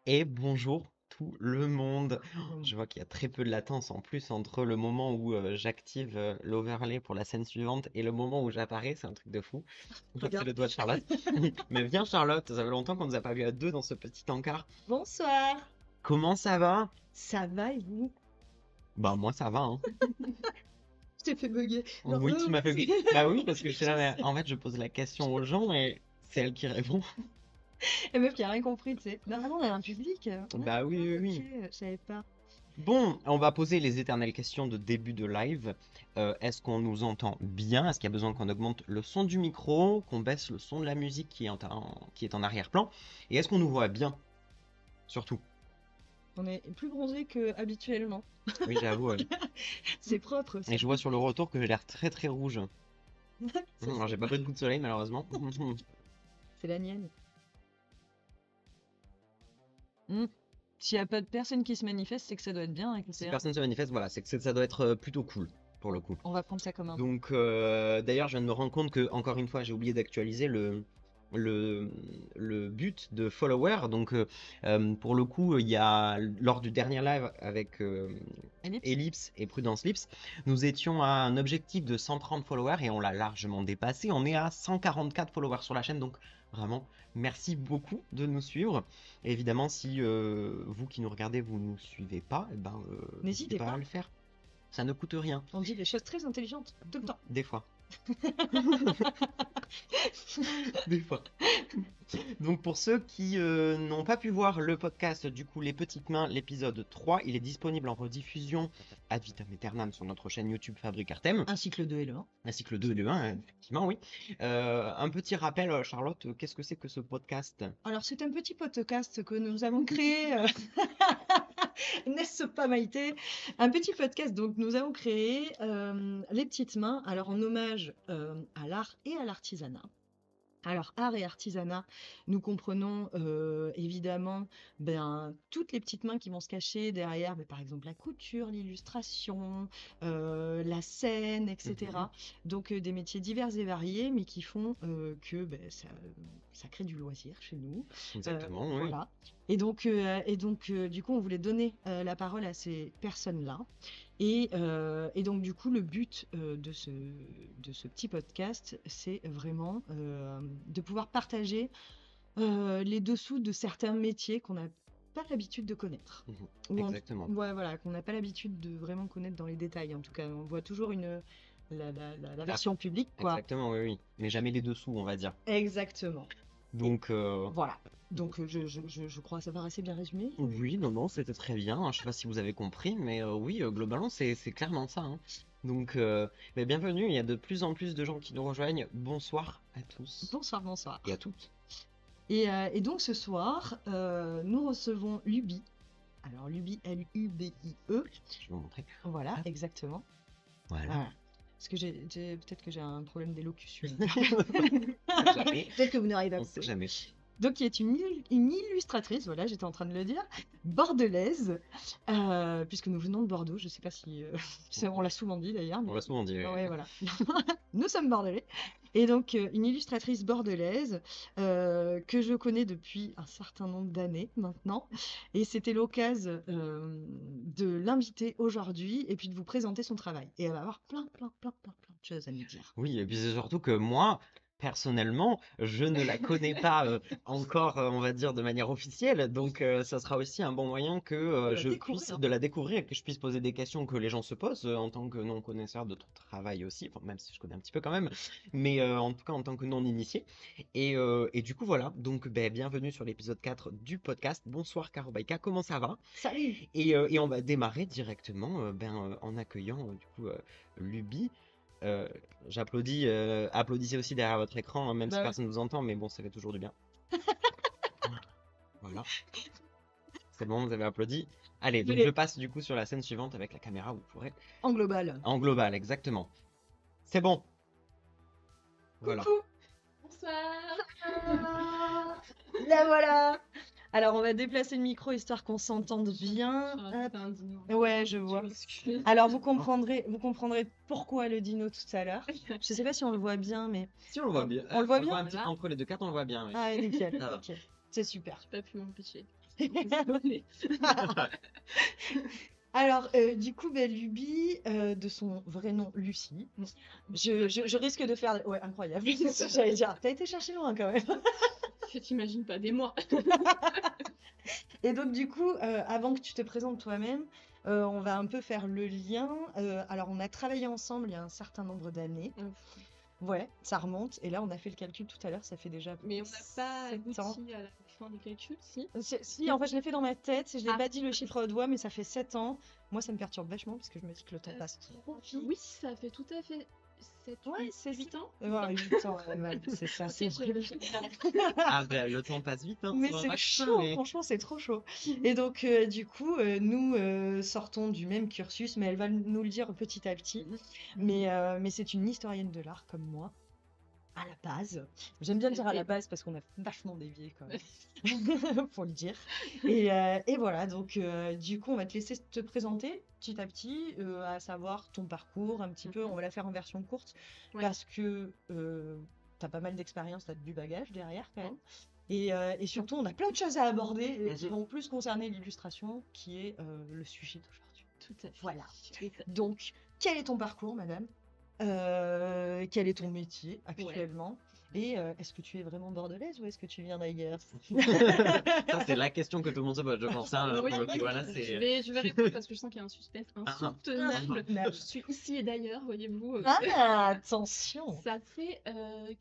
Et bonjour tout le monde. Je vois qu'il y a très peu de latence en plus entre le moment où j'active l'overlay pour la scène suivante et le moment où j'apparais, c'est un truc de fou. C'est Regarde. le doigt de Charlotte. Mais viens Charlotte, ça fait longtemps qu'on nous a pas vu à deux dans ce petit encart. Bonsoir. Comment ça va? Ça va et vous? Bah moi ça va, hein. Je t'ai fait bugger. Non, Oui, tu m'as fait... Bah oui, parce que je suis là, je mais sais. en fait je pose la question aux gens et c'est elle qui répond. La meuf qui a rien compris, tu sais. Normalement, on a un public. Ouais, Bah oui, oui, ok, oui. je savais pas. Bon, on va poser les éternelles questions de début de live. Est-ce qu'on nous entend bien? Est-ce qu'il y a besoin qu'on augmente le son du micro, qu'on baisse le son de la musique qui est en arrière-plan? Et est-ce qu'on nous voit bien? Surtout. On est plus bronzé que habituellement. Oui, j'avoue. C'est propre, Et ça. je vois sur le retour que j'ai l'air très très rouge. Ça, Alors, j'ai pas pris de coup de soleil, malheureusement. c'est la nienne. Hmm. S'il n'y a pas de personne qui se manifeste, c'est que ça doit être bien, Si écoutez, hein. personne se manifeste, voilà, c'est que ça doit être plutôt cool, pour le coup. On va prendre ça comme un. Donc, d'ailleurs, je viens de me rendre compte que, encore une fois, j'ai oublié d'actualiser le, le but de follower. Donc, pour le coup, il y a, lors du dernier live avec Ellipse. Ellipse et Prudence Lips, nous étions à un objectif de 130 followers et on l'a largement dépassé. On est à 144 followers sur la chaîne. Donc, vraiment, merci beaucoup de nous suivre. Et évidemment, si vous qui nous regardez, vous ne nous suivez pas, eh ben, n'hésitez N'hésitez pas à pas. le faire. Ça ne coûte rien, On dit des choses très intelligentes tout le temps. des fois. Des fois. Donc pour ceux qui n'ont pas pu voir le podcast, du coup Les Petites Mains, l'épisode 3, il est disponible en rediffusion ad vitam aeternam sur notre chaîne YouTube Fabric Artem, Un cycle 2 et le 1. ainsi que le 2 et le 1, effectivement, oui. Un petit rappel, Charlotte, qu'est-ce que c'est que ce podcast? Alors, c'est un petit podcast que nous avons créé, n'est-ce pas Maïté? Un petit podcast donc nous avons créé Les Petites Mains, alors en hommage à l'art et à l'artisanat. Alors, art et artisanat, nous comprenons évidemment toutes les petites mains qui vont se cacher derrière, par exemple, la couture, l'illustration, la scène, Mhm. etc. Donc, des métiers divers et variés, mais qui font que ça crée du loisir chez nous. Exactement, oui. Voilà. Du coup, on voulait donner la parole à ces personnes-là. Et donc, du coup, le but de ce petit podcast, c'est vraiment de pouvoir partager les dessous de certains métiers qu'on n'a pas l'habitude de connaître. Mhm. Ou Exactement. ouais, voilà, qu'on n'a pas l'habitude de vraiment connaître dans les détails. En tout cas, on voit toujours la Ah, version publique, quoi. exactement, oui, oui. Mais jamais les dessous, on va dire. Exactement. Et Donc, voilà. Donc, je crois savoir assez bien résumé. oui, non, non, c'était très bien. Je sais pas si vous avez compris, mais oui, globalement, c'est clairement ça, hein. Donc, mais bienvenue. Il y a de plus en plus de gens qui nous rejoignent. Bonsoir à tous Bonsoir, bonsoir. et à toutes. Et donc ce soir, nous recevons Luby. Alors Luby, Lubie. Je vais vous montrer. Voilà, Hop, exactement. voilà. Voilà. Parce que peut-être que j'ai un problème d'élocution. On sait jamais. Peut-être que vous n'aurez pas On sait compris. jamais. Donc, qui est une illustratrice, voilà, j'étais en train de le dire, bordelaise, puisque nous venons de Bordeaux. Je ne sais pas si. On l'a souvent dit d'ailleurs, On mais. l'a souvent dit. Ouais, voilà. Nous sommes bordelais. Et donc, une illustratrice bordelaise que je connais depuis un certain nombre d'années maintenant. Et c'était l'occasion de l'inviter aujourd'hui et puis de vous présenter son travail. Et elle va avoir plein de choses à nous dire. Oui, et puis c'est surtout que moi, personnellement, je ne la connais pas encore, on va dire, de manière officielle. Donc, ça sera aussi un bon moyen que De la je puisse découvrir. de la découvrir et que je puisse poser des questions que les gens se posent en tant que non-connaisseur de ton travail aussi. Enfin, même si je connais un petit peu quand même, mais en tout cas en tant que non-initié. Et du coup, voilà. Donc, ben, bienvenue sur l'épisode 4 du podcast. Bonsoir, Caro Baïka, comment ça va? Salut! Et on va démarrer directement en accueillant du coup Luby. Euh, J'applaudis, applaudissez aussi derrière votre écran, hein, même si Bah ouais. personne ne vous entend, mais bon, ça fait toujours du bien. Voilà, c'est bon, vous avez applaudi. Allez, donc je Allez, passe du coup sur la scène suivante avec la caméra, vous pourrez. en global. En global, exactement. C'est bon, voilà. Coucou! Bonsoir. La voilà! Alors, on va déplacer le micro histoire qu'on s'entende bien. Hop. C'est un dino. Ouais, je vois. m'excuse. Alors, vous comprendrez pourquoi le dino tout à l'heure. Je sais pas si on le voit bien, mais. Si on le voit bien, On le voit on le voit bien? un petit peu entre les deux cartes, on le voit bien, oui. Ah, nickel. Ça va. Ok. C'est super. J'ai pas pu m'empêcher. Désolée. Alors, du coup, Luby, de son vrai nom, Lucie. Je risque de faire... Ouais, incroyable. C'est ce que j'allais dire. T'as été chercher loin quand même. T'imagines pas des mois. Et donc, du coup, avant que tu te présentes toi-même, on va un peu faire le lien. Alors, on a travaillé ensemble il y a un certain nombre d'années. Ouais, ça remonte. Et là, on a fait le calcul tout à l'heure, ça fait déjà Mais on n'a pas 7 ans. abouti à la fin du calcul, si. Si, en fait, je l'ai fait dans ma tête. Je l'ai Ah. pas dit le chiffre à haute voix, mais ça fait 7 ans. Moi, ça me perturbe vachement parce que je me dis que le temps passe trop vite. Oui, ça fait tout à fait 7, Ouais, c'est 8 ans. Ouais, 8 ans, ouais, c'est ça, c'est Je- vrai. Ah ben, le temps passe vite, hein, Mais sur un c'est vaccin, chaud, mais- franchement, c'est trop chaud. Et donc, du coup, nous sortons du même cursus, mais elle va nous le dire petit à petit. Mais c'est une historienne de l'art comme moi, à la base. J'aime bien le dire à la base parce qu'on a vachement dévié quand même, faut le dire. Et voilà, donc du coup, on va te laisser te présenter petit à petit, à savoir ton parcours un petit peu. On va la faire en version courte Ouais. parce que t'as pas mal d'expérience, t'as du bagage derrière quand même. Et surtout, on a plein de choses à aborder qui vont plus concerner l'illustration, qui est le sujet d'aujourd'hui. Tout à fait. Voilà. Oui, ça- Donc, quel est ton parcours, madame? Quel est ton métier actuellement? Et est-ce que tu es vraiment bordelaise ou est-ce que tu viens d'ailleurs? Ça, c'est la question que tout le monde se pose, je pense. Hein, Oui, pour le coup, voilà, je c'est... vais répondre parce que je sens qu'il y a un suspense Ah, ah. insoutenable. Je suis ici et d'ailleurs, voyez-vous. Ah, attention! Ça fait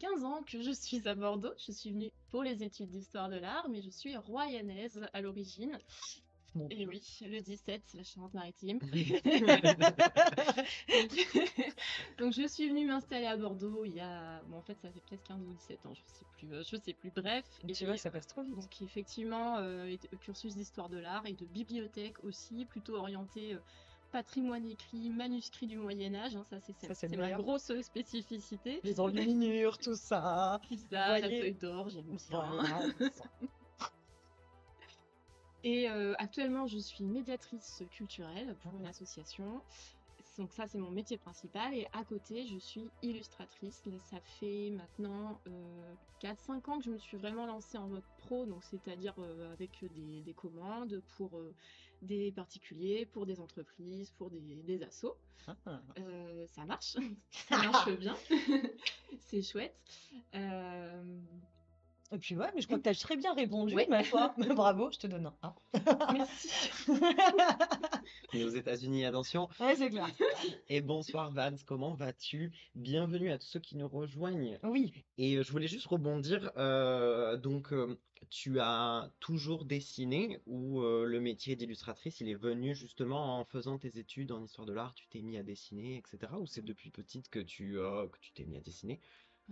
15 ans que je suis à Bordeaux. Je suis venue pour les études d'histoire de l'art, mais je suis royanaise à l'origine. Bon. Et oui, le 17, la Charente-Maritime. Donc je suis venue m'installer à Bordeaux il y a... Bon, en fait, ça fait peut-être 15 ou 17 ans, je sais plus, bref. Tu vois, ça passe trop vite. Donc effectivement, cursus d'histoire de l'art et de bibliothèque aussi, plutôt orienté patrimoine écrit, manuscrit du Moyen-Âge, hein, Ça, c'est c'est le ma meilleur. grosse spécificité. Les enluminures, tout ça. C'est ça, la voyez. feuille d'or, j'aime bien. Voilà. Et actuellement, je suis médiatrice culturelle pour une association. Donc ça, c'est mon métier principal. Et à côté, je suis illustratrice. Là, ça fait maintenant 4-5 ans que je me suis vraiment lancée en mode pro, donc c'est-à-dire avec des commandes pour des particuliers, pour des entreprises, pour des assos. Ça marche, ça marche bien. C'est chouette. Et puis ouais, mais je crois que tu as très bien répondu, Oui. ma foi. Bravo, je te donne un 1. Merci. Et aux États-Unis, attention. Ouais, c'est clair. Et bonsoir Vance, comment vas-tu? Bienvenue à tous ceux qui nous rejoignent. Oui. Et je voulais juste rebondir, tu as toujours dessiné ou le métier d'illustratrice, il est venu justement en faisant tes études en histoire de l'art, tu t'es mis à dessiner, etc. Ou c'est depuis petite que tu t'es mis à dessiner?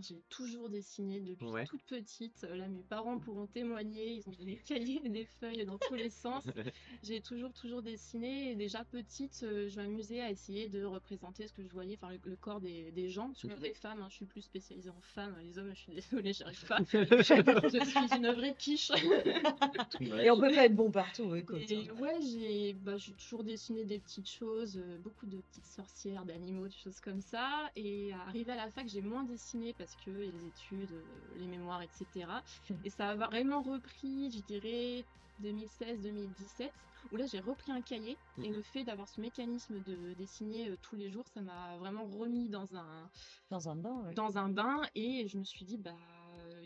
J'ai toujours dessiné depuis Ouais. toute petite. Là, mes parents pourront témoigner. Ils ont des cahiers et des feuilles dans tous les sens. J'ai toujours dessiné. Et déjà petite, je m'amusais à essayer de représenter ce que je voyais, enfin le corps des gens, surtout des femmes. Hein. Je suis plus spécialisée en femmes. Les hommes, je suis désolée, j'arrive pas. Je suis une vraie quiche. Et on peut pas être bon partout, écoute. Et ouais, j'ai toujours dessiné des petites choses, beaucoup de petites sorcières, d'animaux, des choses comme ça. Et arrivé à la fac, j'ai moins dessiné parce que les études, les mémoires, etc. Et ça a vraiment repris, je dirais, 2016-2017, où là j'ai repris un cahier. Et le fait d'avoir ce mécanisme de dessiner tous les jours, ça m'a vraiment remis dans un bain. Ouais. dans un bain. Et je me suis dit, bah,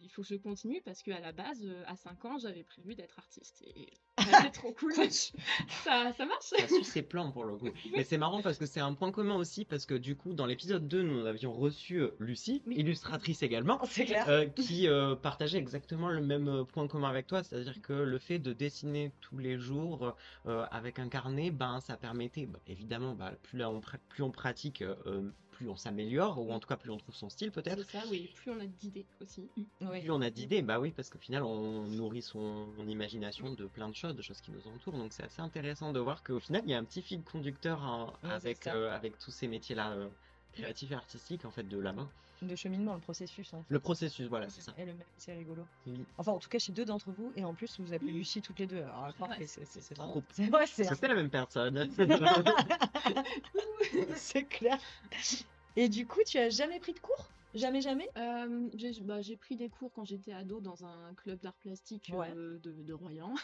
il faut que je continue parce qu'à la base, à 5 ans, j'avais prévu d'être artiste. Et c'est trop cool. ça marche. Ça suit ses plans pour le coup. Mais c'est marrant parce que c'est un point commun aussi, parce que du coup, dans l'épisode 2, nous avions reçu Lucie, Oui. illustratrice également, C'est clair. qui partageait exactement le même point commun avec toi, c'est-à-dire que le fait de dessiner tous les jours avec un carnet, ben, ça permettait, évidemment, plus on pratique, plus on s'améliore, ou en tout cas plus on trouve son style peut-être. C'est ça, oui. Plus on a d'idées aussi. Oui. Plus on a d'idées, bah oui, parce qu'au final, on nourrit son imagination de plein de choses qui nous entourent. Donc c'est assez intéressant de voir qu'au final, il y a un petit fil conducteur hein, Ouais, c'est avec, ça. avec tous ces métiers-là créatifs et artistiques, en fait, de la main. De cheminement, le processus. En fait. Le processus, voilà, c'est ça. Et le même, c'est rigolo. Oui. Enfin, en tout cas, chez 2 d'entre vous, et en plus, vous appelez Lucie toutes les deux. Alors, Ouais. c'est Trop. C'est ouais, c'est Parce que c'est la même personne. c'est clair. Et du coup, tu as jamais pris de cours? Jamais, jamais? J'ai pris des cours quand j'étais ado dans un club d'art plastique Ouais. de Royan.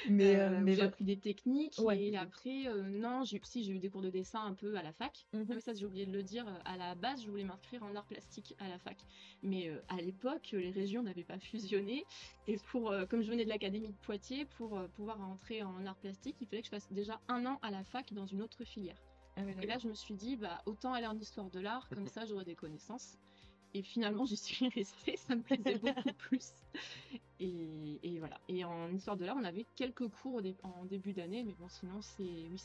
Où Mais j'ai appris des techniques ouais. et après, non, j'ai eu des cours de dessin un peu à la fac. Ah Mhm. oui, ça j'ai oublié de le dire, à la base je voulais m'inscrire en art plastique à la fac. Mais à l'époque, les régions n'avaient pas fusionné et comme je venais de l'académie de Poitiers, pour pouvoir entrer en art plastique, il fallait que je fasse déjà 1 an à la fac dans une autre filière. Ah oui, Et là d'accord. je me suis dit, bah autant aller en histoire de l'art, comme ça j'aurai des connaissances. Et finalement, j'y suis restée, ça me plaisait beaucoup plus. Et voilà. Et en histoire de l'art, on avait quelques cours en début d'année, mais bon, sinon, c'est une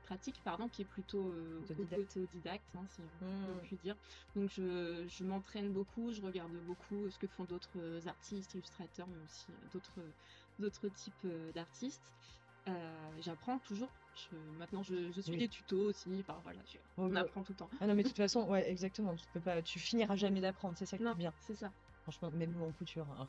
pratique pardon, qui est plutôt Autodidacte. autodidacte, hein, si on Mm. peut dire. Donc, je m'entraîne beaucoup, je regarde beaucoup ce que font d'autres artistes, illustrateurs, mais aussi d'autres types d'artistes. J'apprends toujours. Maintenant, je suis Oui. des tutos aussi. Enfin, voilà, Oh, on bah, apprend tout le temps. Ah non, mais de toute façon, ouais, exactement. Tu peux pas, tu finiras jamais d'apprendre. C'est ça qui Non, est bien. c'est ça. Franchement, même nous en couture, hein.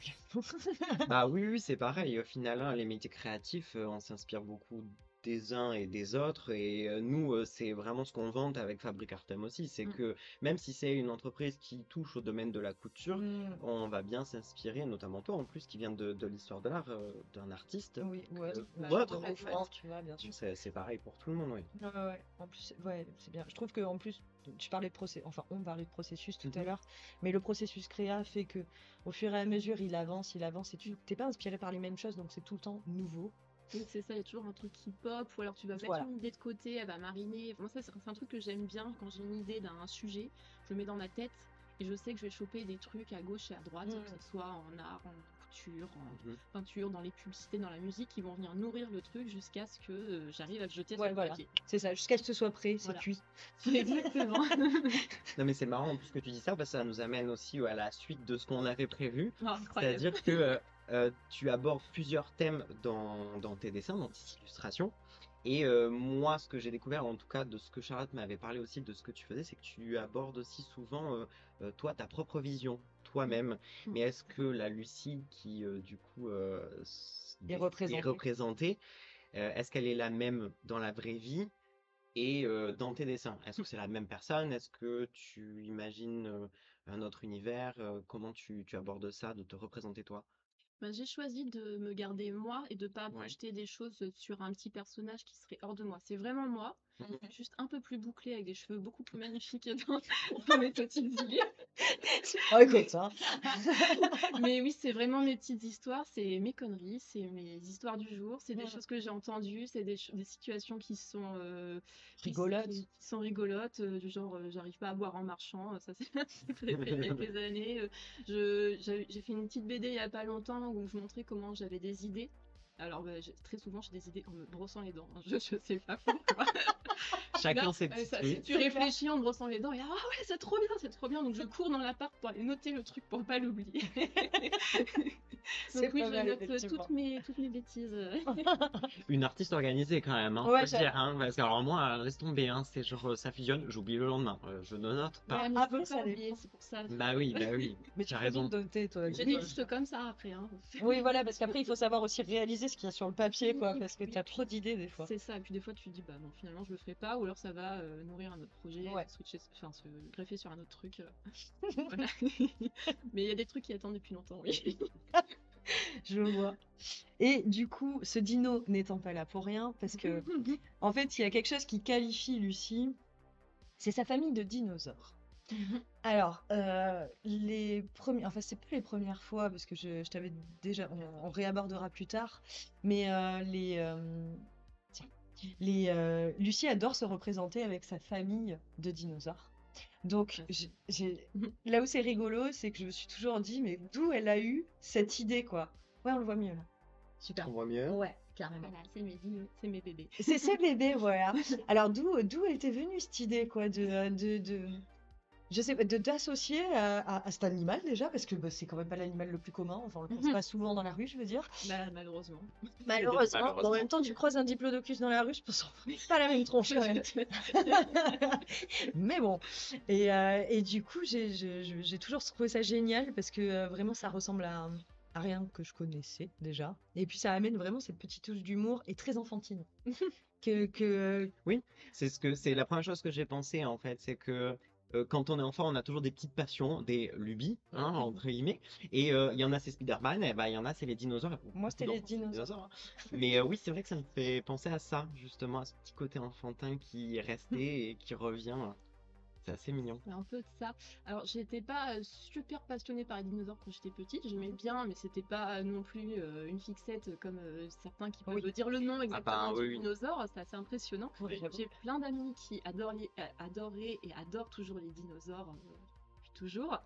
Bah oui, oui, c'est pareil. Au final, hein, les métiers créatifs, on s'inspire beaucoup des uns et des autres. Et nous, c'est vraiment ce qu'on vante avec Fabric Artem aussi. C'est Mm. que même si c'est une entreprise qui touche au domaine de la couture, Mm. on va bien s'inspirer, notamment toi en plus, qui vient de l'histoire de l'art, d'un artiste Oui, ouais. ou Bah, autre de en fait. mouvement, tu vois, bien sûr. Donc c'est pareil pour tout le monde, oui. Ouais, ouais, ouais. En plus, ouais, c'est bien. Je trouve que en plus, tu parlais de enfin, on parlait de processus tout à Mhm. l'heure, mais le processus créa fait que, au fur et à mesure, il avance, et tu t'es pas inspiré par les mêmes choses, donc c'est tout le temps nouveau. Oui, c'est ça, il y a toujours un truc qui pop, ou alors tu vas mettre Voilà. une idée de côté, elle va mariner. Moi, ça, c'est un truc que j'aime bien quand j'ai une idée d'un sujet, je le mets dans ma tête et je sais que je vais choper des trucs à gauche et à droite, que Mm. ce soit en art, en couture, en Mhm. peinture, dans les publicités, dans la musique, qui vont venir nourrir le truc jusqu'à ce que j'arrive à le jeter sur Ouais, le voilà. papier. C'est ça, jusqu'à ce que ce soit prêt, c'est Voilà. cuit. Exactement. Non mais c'est marrant en plus que tu dis ça, parce que ça nous amène aussi à la suite de ce qu'on avait prévu. Oh, incroyable. C'est-à-dire que tu abordes plusieurs thèmes dans tes dessins, dans tes illustrations. Et moi, ce que j'ai découvert, en tout cas de ce que Charlotte m'avait parlé aussi de ce que tu faisais, c'est que tu abordes aussi souvent, toi, ta propre vision, toi-même. Mm. Mais est-ce que la Lucie, qui du coup Et est représenté. représentée, est-ce qu'elle est la même dans la vraie vie et dans tes dessins? Est-ce que c'est la même personne? Est-ce que tu imagines un autre univers? Comment tu abordes ça, de te représenter toi? Bah, j'ai choisi de me garder moi et de pas Ouais. projeter des choses sur un petit personnage qui serait hors de moi. C'est vraiment moi, Mhm. juste un peu plus bouclé avec des cheveux beaucoup plus magnifiques dans mes petites idées. Oh, écoute, hein. Mais oui, c'est vraiment mes petites histoires, c'est mes conneries, c'est mes histoires du jour, c'est des Mm. choses que j'ai entendues, c'est des situations qui sont Rigolote. qui sont rigolotes, du genre j'arrive pas à boire en marchant, ça c'est fait quelques années. J'ai fait une petite BD il y a pas longtemps où je montrais comment j'avais des idées. Alors bah, très souvent j'ai des idées en me brossant les dents, hein. Je sais pas pourquoi. Chacun Là, ses petits si trucs. tu réfléchis en te brossant les dents, et ah ouais, c'est trop bien, c'est trop bien. Donc je cours dans l'appart pour aller noter le truc pour pas l'oublier. C'est Donc oui, pas je mal, note effectivement. toutes mes bêtises. Une artiste organisée quand même, hein, Ouais, faut le dire, hein, parce que alors moi, laisse tomber, hein, c'est genre ça fusionne, j'oublie le lendemain, je ne note pas. Ouais, mais Après, je veux ça pas oublier, dépend. c'est pour ça. Bah oui, Mais tu tu as fais vite raison. noter, toi. J'ai des listes comme ça après, hein. Oui, voilà, parce qu'après, il faut savoir aussi réaliser ce qu'il y a sur le papier, quoi, Oui, parce que oui, tu as puis trop d'idées des fois. c'est ça. Et puis des fois, tu te dis, bah non, finalement, je le ferai pas, ou alors ça va nourrir un autre projet, Ouais. se greffer sur un autre truc. Voilà. Mais il y a des trucs qui attendent depuis longtemps, oui. Je vois. Et du coup, ce dino n'étant pas là pour rien, parce que, en fait, il y a quelque chose qui qualifie Lucie, c'est sa famille de dinosaures. Alors, les premiers, enfin, c'est plus les premières fois, parce que je t'avais déjà, on réabordera plus tard, mais tiens, Lucie adore se représenter avec sa famille de dinosaures. Donc, là où c'est rigolo, c'est que je me suis toujours dit, mais d'où elle a eu cette idée, quoi. Ouais, on le voit mieux là. Super. On voit mieux. Ouais, carrément. Voilà, c'est mes bébés. C'est ses bébés, voilà. Alors, d'où elle était venue cette idée, quoi, je sais pas, d'associer à cet animal déjà, parce que bah, c'est quand même pas l'animal le plus commun, enfin on le croise pas souvent dans la rue, je veux dire. Bah, malheureusement. Malheureusement, bon, en même temps tu croises un diplodocus dans la rue, je pense qu'on n'est pas la même tronche quand même. Mais bon, et du coup j'ai toujours trouvé ça génial parce que vraiment ça ressemble à rien que je connaissais déjà. Et puis ça amène vraiment cette petite touche d'humour et très enfantine. Oui, c'est la première chose que j'ai pensé en fait, c'est que quand on est enfant, on a toujours des petites passions, des lubies, hein, Mhm. entre guillemets. Et il y en a, c'est Spider-Man, et bah, il y en a, c'est les dinosaures. Et pour Moi, beaucoup c'était les d'enfants, c'est les dinosaures. dinosaures, hein. Mais oui, c'est vrai que ça me fait penser à ça, justement, à ce petit côté enfantin qui est resté et qui revient. C'est assez mignon. C'est un peu de ça. Alors, j'étais pas super passionnée par les dinosaures quand j'étais petite. J'aimais bien, mais c'était pas non plus une fixette comme certains qui peuvent Oui. dire le nom Ah bah exactement du oui, oui. dinosaure. C'est assez impressionnant. Oui, j'avoue. J'ai plein d'amis qui adoraient et adorent toujours les dinosaures. Depuis toujours.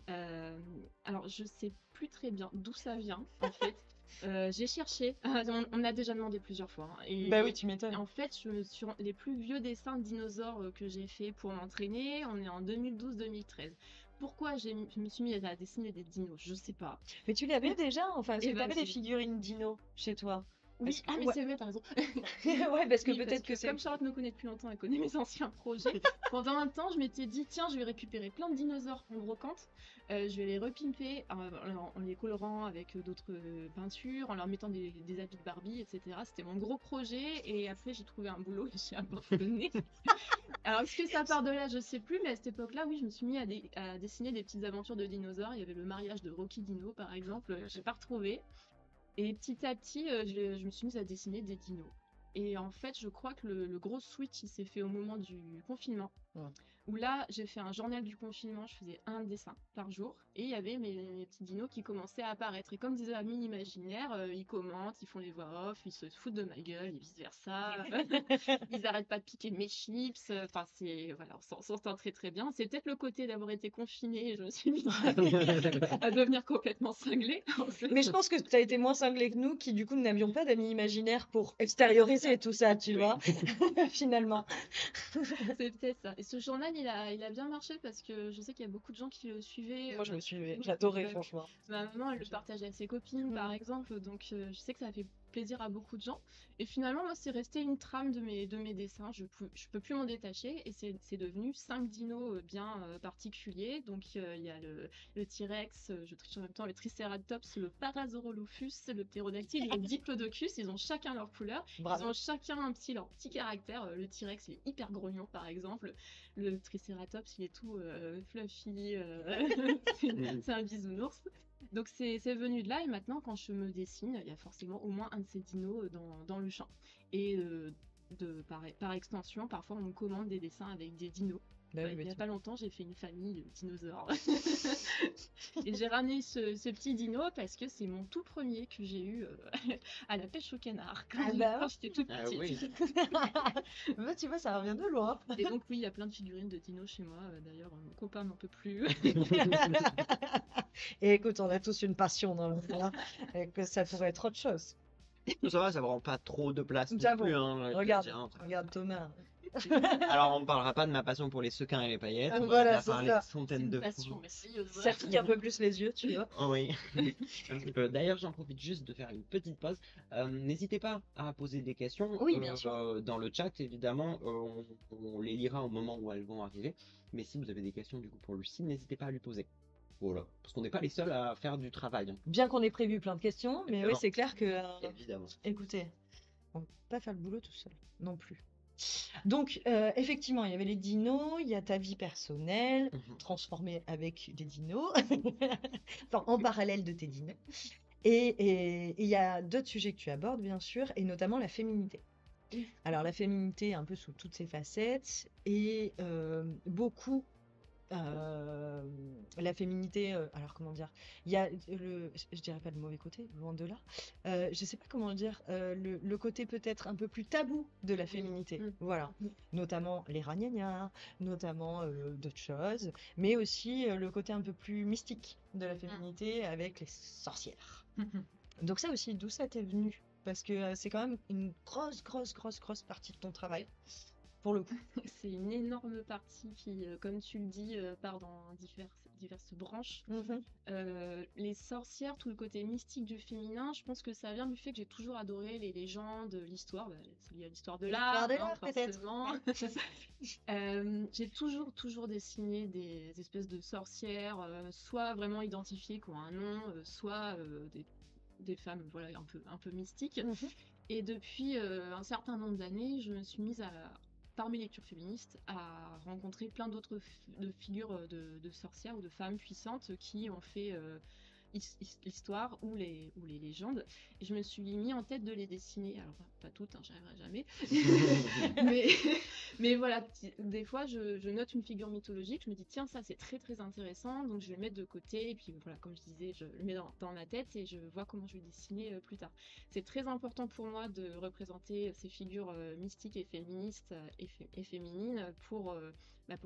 Euh, alors, je sais plus très bien d'où ça vient, en fait. J'ai cherché, on me l'a déjà demandé plusieurs fois, hein, Bah oui, et tu m'étonnes. en fait, sur les plus vieux dessins de dinosaures que j'ai fait pour m'entraîner, on est en 2012-2013. Pourquoi je me suis mis à dessiner des dinos? Je sais pas. Mais tu l'avais déjà, enfin, est-ce Et que tu ben avais des si. figurines dino chez toi? Oui, Parce que, ah mais ouais, c'est vrai, t'as raison. ouais, parce que Oui, parce peut-être que que c'est. comme Charlotte me connaît depuis longtemps, elle connaît mes anciens projets. Pendant un temps, je m'étais dit, tiens, je vais récupérer plein de dinosaures en brocante. Je vais les repimper en les colorant avec d'autres peintures, en leur mettant des habits de Barbie, etc. C'était mon gros projet. Et après, j'ai trouvé un boulot et j'ai abandonné. Alors, est-ce que ça part de là? Je sais plus. Mais à cette époque-là, oui, je me suis mis à dessiner des petites aventures de dinosaures. Il y avait le mariage de Rocky Dino, par exemple. J'ai pas retrouvé. Et petit à petit, je me suis mise à dessiner des dinos. Et en fait, je crois que le gros switch, il s'est fait au moment du confinement. Ouais. Où là, j'ai fait un journal du confinement, je faisais un dessin par jour. Et il y avait mes petits dinos qui commençaient à apparaître. Et comme des amis imaginaires, ils commentent, ils font les voix off, ils se foutent de ma gueule et vice-versa. Ils arrêtent pas de piquer mes chips. Enfin, c'est, voilà, on s'en sort très très bien. C'est peut-être le côté d'avoir été confinée. Je me suis mise à devenir complètement cinglée, en fait. Mais je pense que tu as été moins cinglé que nous, qui du coup n'avions pas d'amis imaginaires pour extérioriser tout ça, tu vois, finalement. C'est peut-être ça. Et ce journal, il a bien marché parce que je sais qu'il y a beaucoup de gens qui le suivaient. Moi, je me suis, j'adorais, franchement. Ma maman, elle le partageait à ses copines, par exemple. Donc, je sais que ça a fait plaisir à beaucoup de gens. Et finalement, moi, c'est resté une trame de mes dessins. Je peux plus m'en détacher. Et c'est devenu 5 dinos bien particuliers. Donc, il y a le T-Rex, je triche en même temps, le Triceratops, le Parasaurolophus, le Ptérodactyle, le Diplodocus. Ils ont chacun leur couleur. Ils Bravo. ont chacun leur petit caractère. Le T-Rex, il est hyper grognon, par exemple. Le Triceratops, il est tout fluffy. C'est un bisounours. Donc c'est venu de là et maintenant quand je me dessine, il y a forcément au moins un de ces dinos dans le champ. Et par extension, parfois on me commande des dessins avec des dinos. Bah oui, Il mais n'y a tu- pas longtemps, j'ai fait une famille de dinosaures. Et j'ai ramené ce petit dino parce que c'est mon tout premier que j'ai eu à la pêche au canard Ah bah quand j'étais toute Ah petite. oui. Bah, tu vois, ça revient de loin. Et donc oui, il y a plein de figurines de dinos chez moi. D'ailleurs, mon copain n'en peut plus. Et écoute, on a tous une passion dans le monde, hein, et que ça pourrait être autre chose. Ça va, ça prend pas trop de place non J'avoue. plus, hein, je veux Regarde, dire, hein. regarde Thomas. Alors, on ne parlera pas de ma passion pour les sequins et les paillettes. On en Voilà, a c'est parlé ça. C'est centaines une de passion, fois. mais sérieuse. Ça pique un peu plus les yeux, tu vois. Oh oui, un petit peu. D'ailleurs, j'en profite juste de faire une petite pause. N'hésitez pas à poser des questions Oui, bien sûr. dans le chat, évidemment. On les lira au moment où elles vont arriver. Mais si vous avez des questions du coup pour Lucie, n'hésitez pas à lui poser. Voilà, parce qu'on n'est pas les seuls à faire du travail, hein. Bien qu'on ait prévu plein de questions, mais oui, Évidemment. c'est clair que, Évidemment. écoutez, on ne peut pas faire le boulot tout seul, non plus. Donc, effectivement, il y avait les dinos, il y a ta vie personnelle, Mhm. transformée avec des dinos, enfin, en parallèle de tes dinos. Et il y a d'autres sujets que tu abordes, bien sûr, et notamment la féminité. Alors, la féminité, un peu sous toutes ses facettes, et beaucoup la féminité, alors comment dire, il y a je dirais pas le mauvais côté, loin de là, je sais pas comment dire, le côté peut-être un peu plus tabou de la féminité, Mm. voilà, Mm. notamment les ragnagnas, notamment d'autres choses, mais aussi le côté un peu plus mystique de la féminité avec les sorcières. Donc ça aussi, d'où ça t'est venu? Parce que c'est quand même une grosse partie de ton travail, pour le coup. C'est une énorme partie qui, comme tu le dis, part dans diverses branches. Les sorcières, tout le côté mystique du féminin, je pense que ça vient du fait que j'ai toujours adoré les légendes, l'histoire, c'est lié à l'histoire de L'histoire l'art, de l'art, peut-être. forcément. J'ai toujours dessiné des espèces de sorcières, soit vraiment identifiées qui ont un nom, soit des femmes voilà, un peu mystiques. Et depuis un certain nombre d'années, je me suis mise à par mes lectures féministes, à rencontrer plein d'autres figures de sorcières ou de femmes puissantes qui ont fait l'histoire ou les légendes. Et je me suis mis en tête de les dessiner. Alors, pas toutes, hein, j'y arriverai jamais. mais, mais voilà, des fois, je note une figure mythologique, je me dis, tiens, ça c'est très très intéressant, donc je vais le mettre de côté. Et puis voilà, comme je disais, je le mets dans ma tête et je vois comment je vais dessiner plus tard. C'est très important pour moi de représenter ces figures mystiques et féministes et féminines pour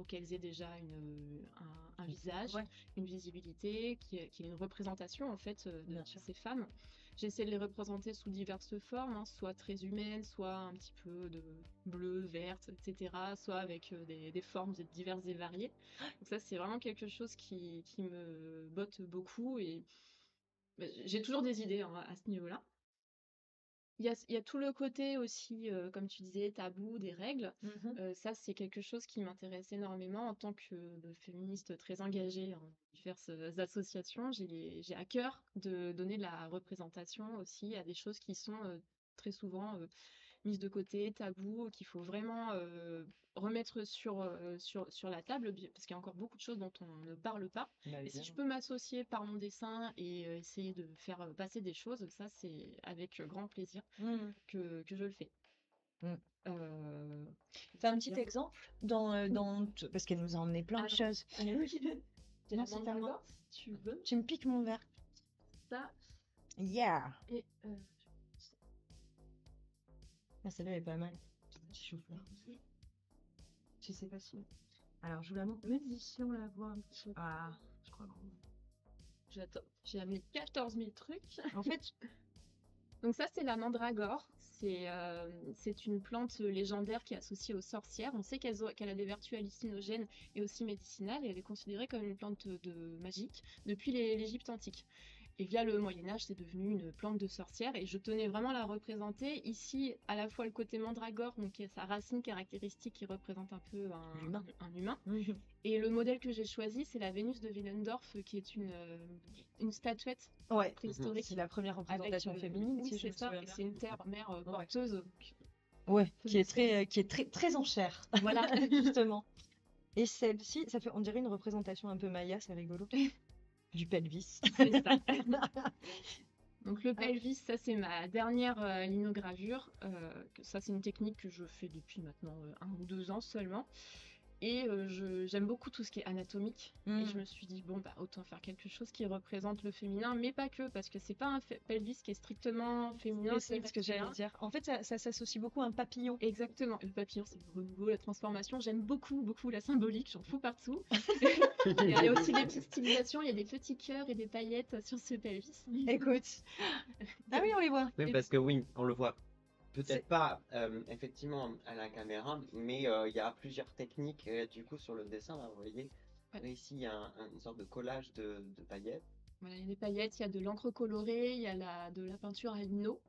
qu'elles aient déjà un visage, une visibilité, qui est une représentation en fait de ces femmes. J'essaie de les représenter sous diverses formes, hein, soit très humaines, soit un petit peu de bleu, verte, etc., soit avec des formes diverses et variées. Donc ça, c'est vraiment quelque chose qui me botte beaucoup et j'ai toujours des idées hein, à ce niveau-là. Il y a tout le côté aussi, comme tu disais, tabou, des règles. Ça, c'est quelque chose qui m'intéresse énormément en tant que féministe très engagée en diverses associations. J'ai à cœur de donner de la représentation aussi à des choses qui sont très souvent mises de côté, tabou, qu'il faut vraiment remettre sur la table, parce qu'il y a encore beaucoup de choses dont on ne parle pas. Et si je peux m'associer par mon dessin et essayer de faire passer des choses, ça c'est avec grand plaisir que je le fais. Fais un petit exemple parce qu'elle nous a emmené plein de choses. Non, c'est à moi, si tu veux. Tu me piques mon verre. Ça. Yeah. Et celle-là est pas mal. Je sais pas si. Alors je vous la montre. Même si on la voit un petit peu. Ah, je crois que j'attends. J'ai amené 14 000 trucs. En fait. Donc ça c'est la mandragore. C'est une plante légendaire qui est associée aux sorcières. On sait qu'elle a des vertus hallucinogènes et aussi médicinales. Et elle est considérée comme une plante magique depuis l'Égypte antique. Et via le Moyen-Âge, c'est devenu une plante de sorcière. Et je tenais vraiment à la représenter. Ici, à la fois le côté mandragore, donc qui est sa racine caractéristique qui représente un peu un humain. Et le modèle que j'ai choisi, c'est la Vénus de Willendorf, qui est une statuette préhistorique. C'est la première représentation féminine. Oui, c'est ça. C'est une terre-mère porteuse. Qui est très, très en chair. Voilà, justement. Et celle-ci, on dirait une représentation un peu maya, c'est rigolo. Du pelvis. C'est ça. Donc le pelvis, ça c'est ma dernière linogravure. Ça c'est une technique que je fais depuis maintenant 1 ou 2 ans seulement. Et j'aime beaucoup tout ce qui est anatomique. Et je me suis dit, bon, autant faire quelque chose qui représente le féminin, mais pas que, parce que c'est pas un pelvis qui est strictement féminin. C'est ce que j'allais dire. En fait, ça s'associe beaucoup à un papillon. Exactement. Le papillon, c'est le renouveau, la transformation. J'aime beaucoup, beaucoup la symbolique. J'en fous partout. Il y a aussi des petites stylisations. Il y a des petits cœurs et des paillettes sur ce pelvis. Écoute. Ah oui, on les voit. Oui, parce que oui, on le voit. Peut-être pas effectivement à la caméra, mais il y a plusieurs techniques du coup sur le dessin. Là, vous voyez, là, ici il y a une sorte de collage de paillettes. Voilà, il y a des paillettes, il y a de l'encre colorée, il y a de la peinture à lino.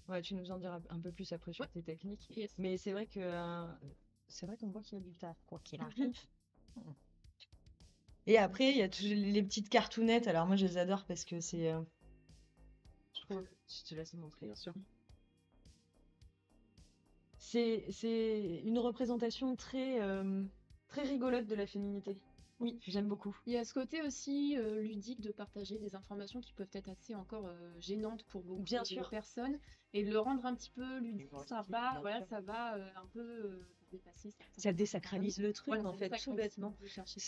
Ouais, tu nous en diras un peu plus après sur tes techniques. Yes. Mais c'est vrai qu'on voit qu'il y a du taf, quoi qu'il arrive. Et après, il y a les petites cartounettes. Alors moi, je les adore parce que c'est... Je te laisse montrer. Bien sûr. C'est une représentation très, très rigolote de la féminité. Oui, j'aime beaucoup. Il y a ce côté aussi ludique de partager des informations qui peuvent être assez encore gênantes pour beaucoup de personnes. Et de le rendre un petit peu ludique, ça va un peu dépasser. Ça désacralise le truc, en fait, tout bêtement.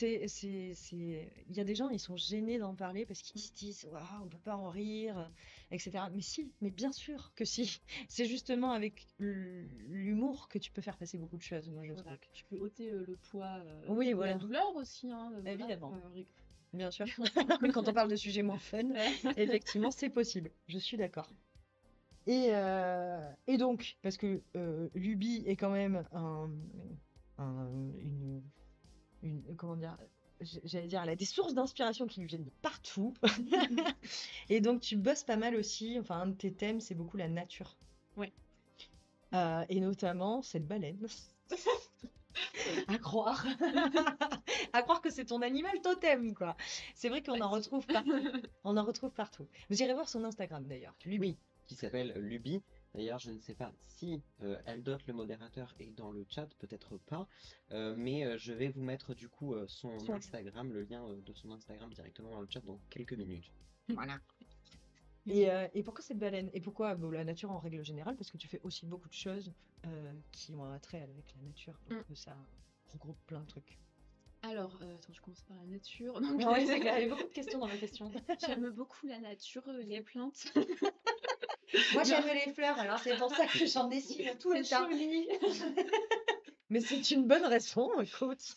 Il y a des gens, ils sont gênés d'en parler parce qu'ils se disent waouh, on peut pas en rire, etc. Mais si, mais bien sûr que si. C'est justement avec l'humour que tu peux faire passer beaucoup de choses, moi je trouve. Tu peux ôter le poids la douleur aussi. Hein, évidemment. Bien sûr. Mais quand on parle de sujets moins fun, effectivement, c'est possible. Je suis d'accord. Et donc, parce que Luby est quand même comment dire, j'allais dire, elle a des sources d'inspiration qui lui viennent de partout. Et donc, tu bosses pas mal aussi. Enfin, un de tes thèmes, c'est beaucoup la nature. Ouais. Et notamment cette baleine. À croire. À croire que c'est ton animal totem, quoi. C'est vrai qu'on en retrouve partout. On en retrouve partout. Vous irez voir son Instagram d'ailleurs. Oui, qui s'appelle Luby. D'ailleurs, je ne sais pas si Eldot, le modérateur, est dans le chat, peut-être pas, mais je vais vous mettre du coup son Son- Instagram, le lien de son Instagram directement dans le chat dans quelques minutes. Voilà. Et pourquoi cette baleine? Et pourquoi la nature en règle générale? Parce que tu fais aussi beaucoup de choses qui ont un trait avec la nature. Donc ça regroupe plein de trucs. Alors, attends, je commence par la nature. Donc, Oui, c'est clair, il y a beaucoup de questions dans ma question. j'aime beaucoup la nature, les plantes. Moi, j'aime les fleurs, alors c'est pour ça que j'en dessine tout le C'est temps. joli. Mais c'est une bonne raison, écoute.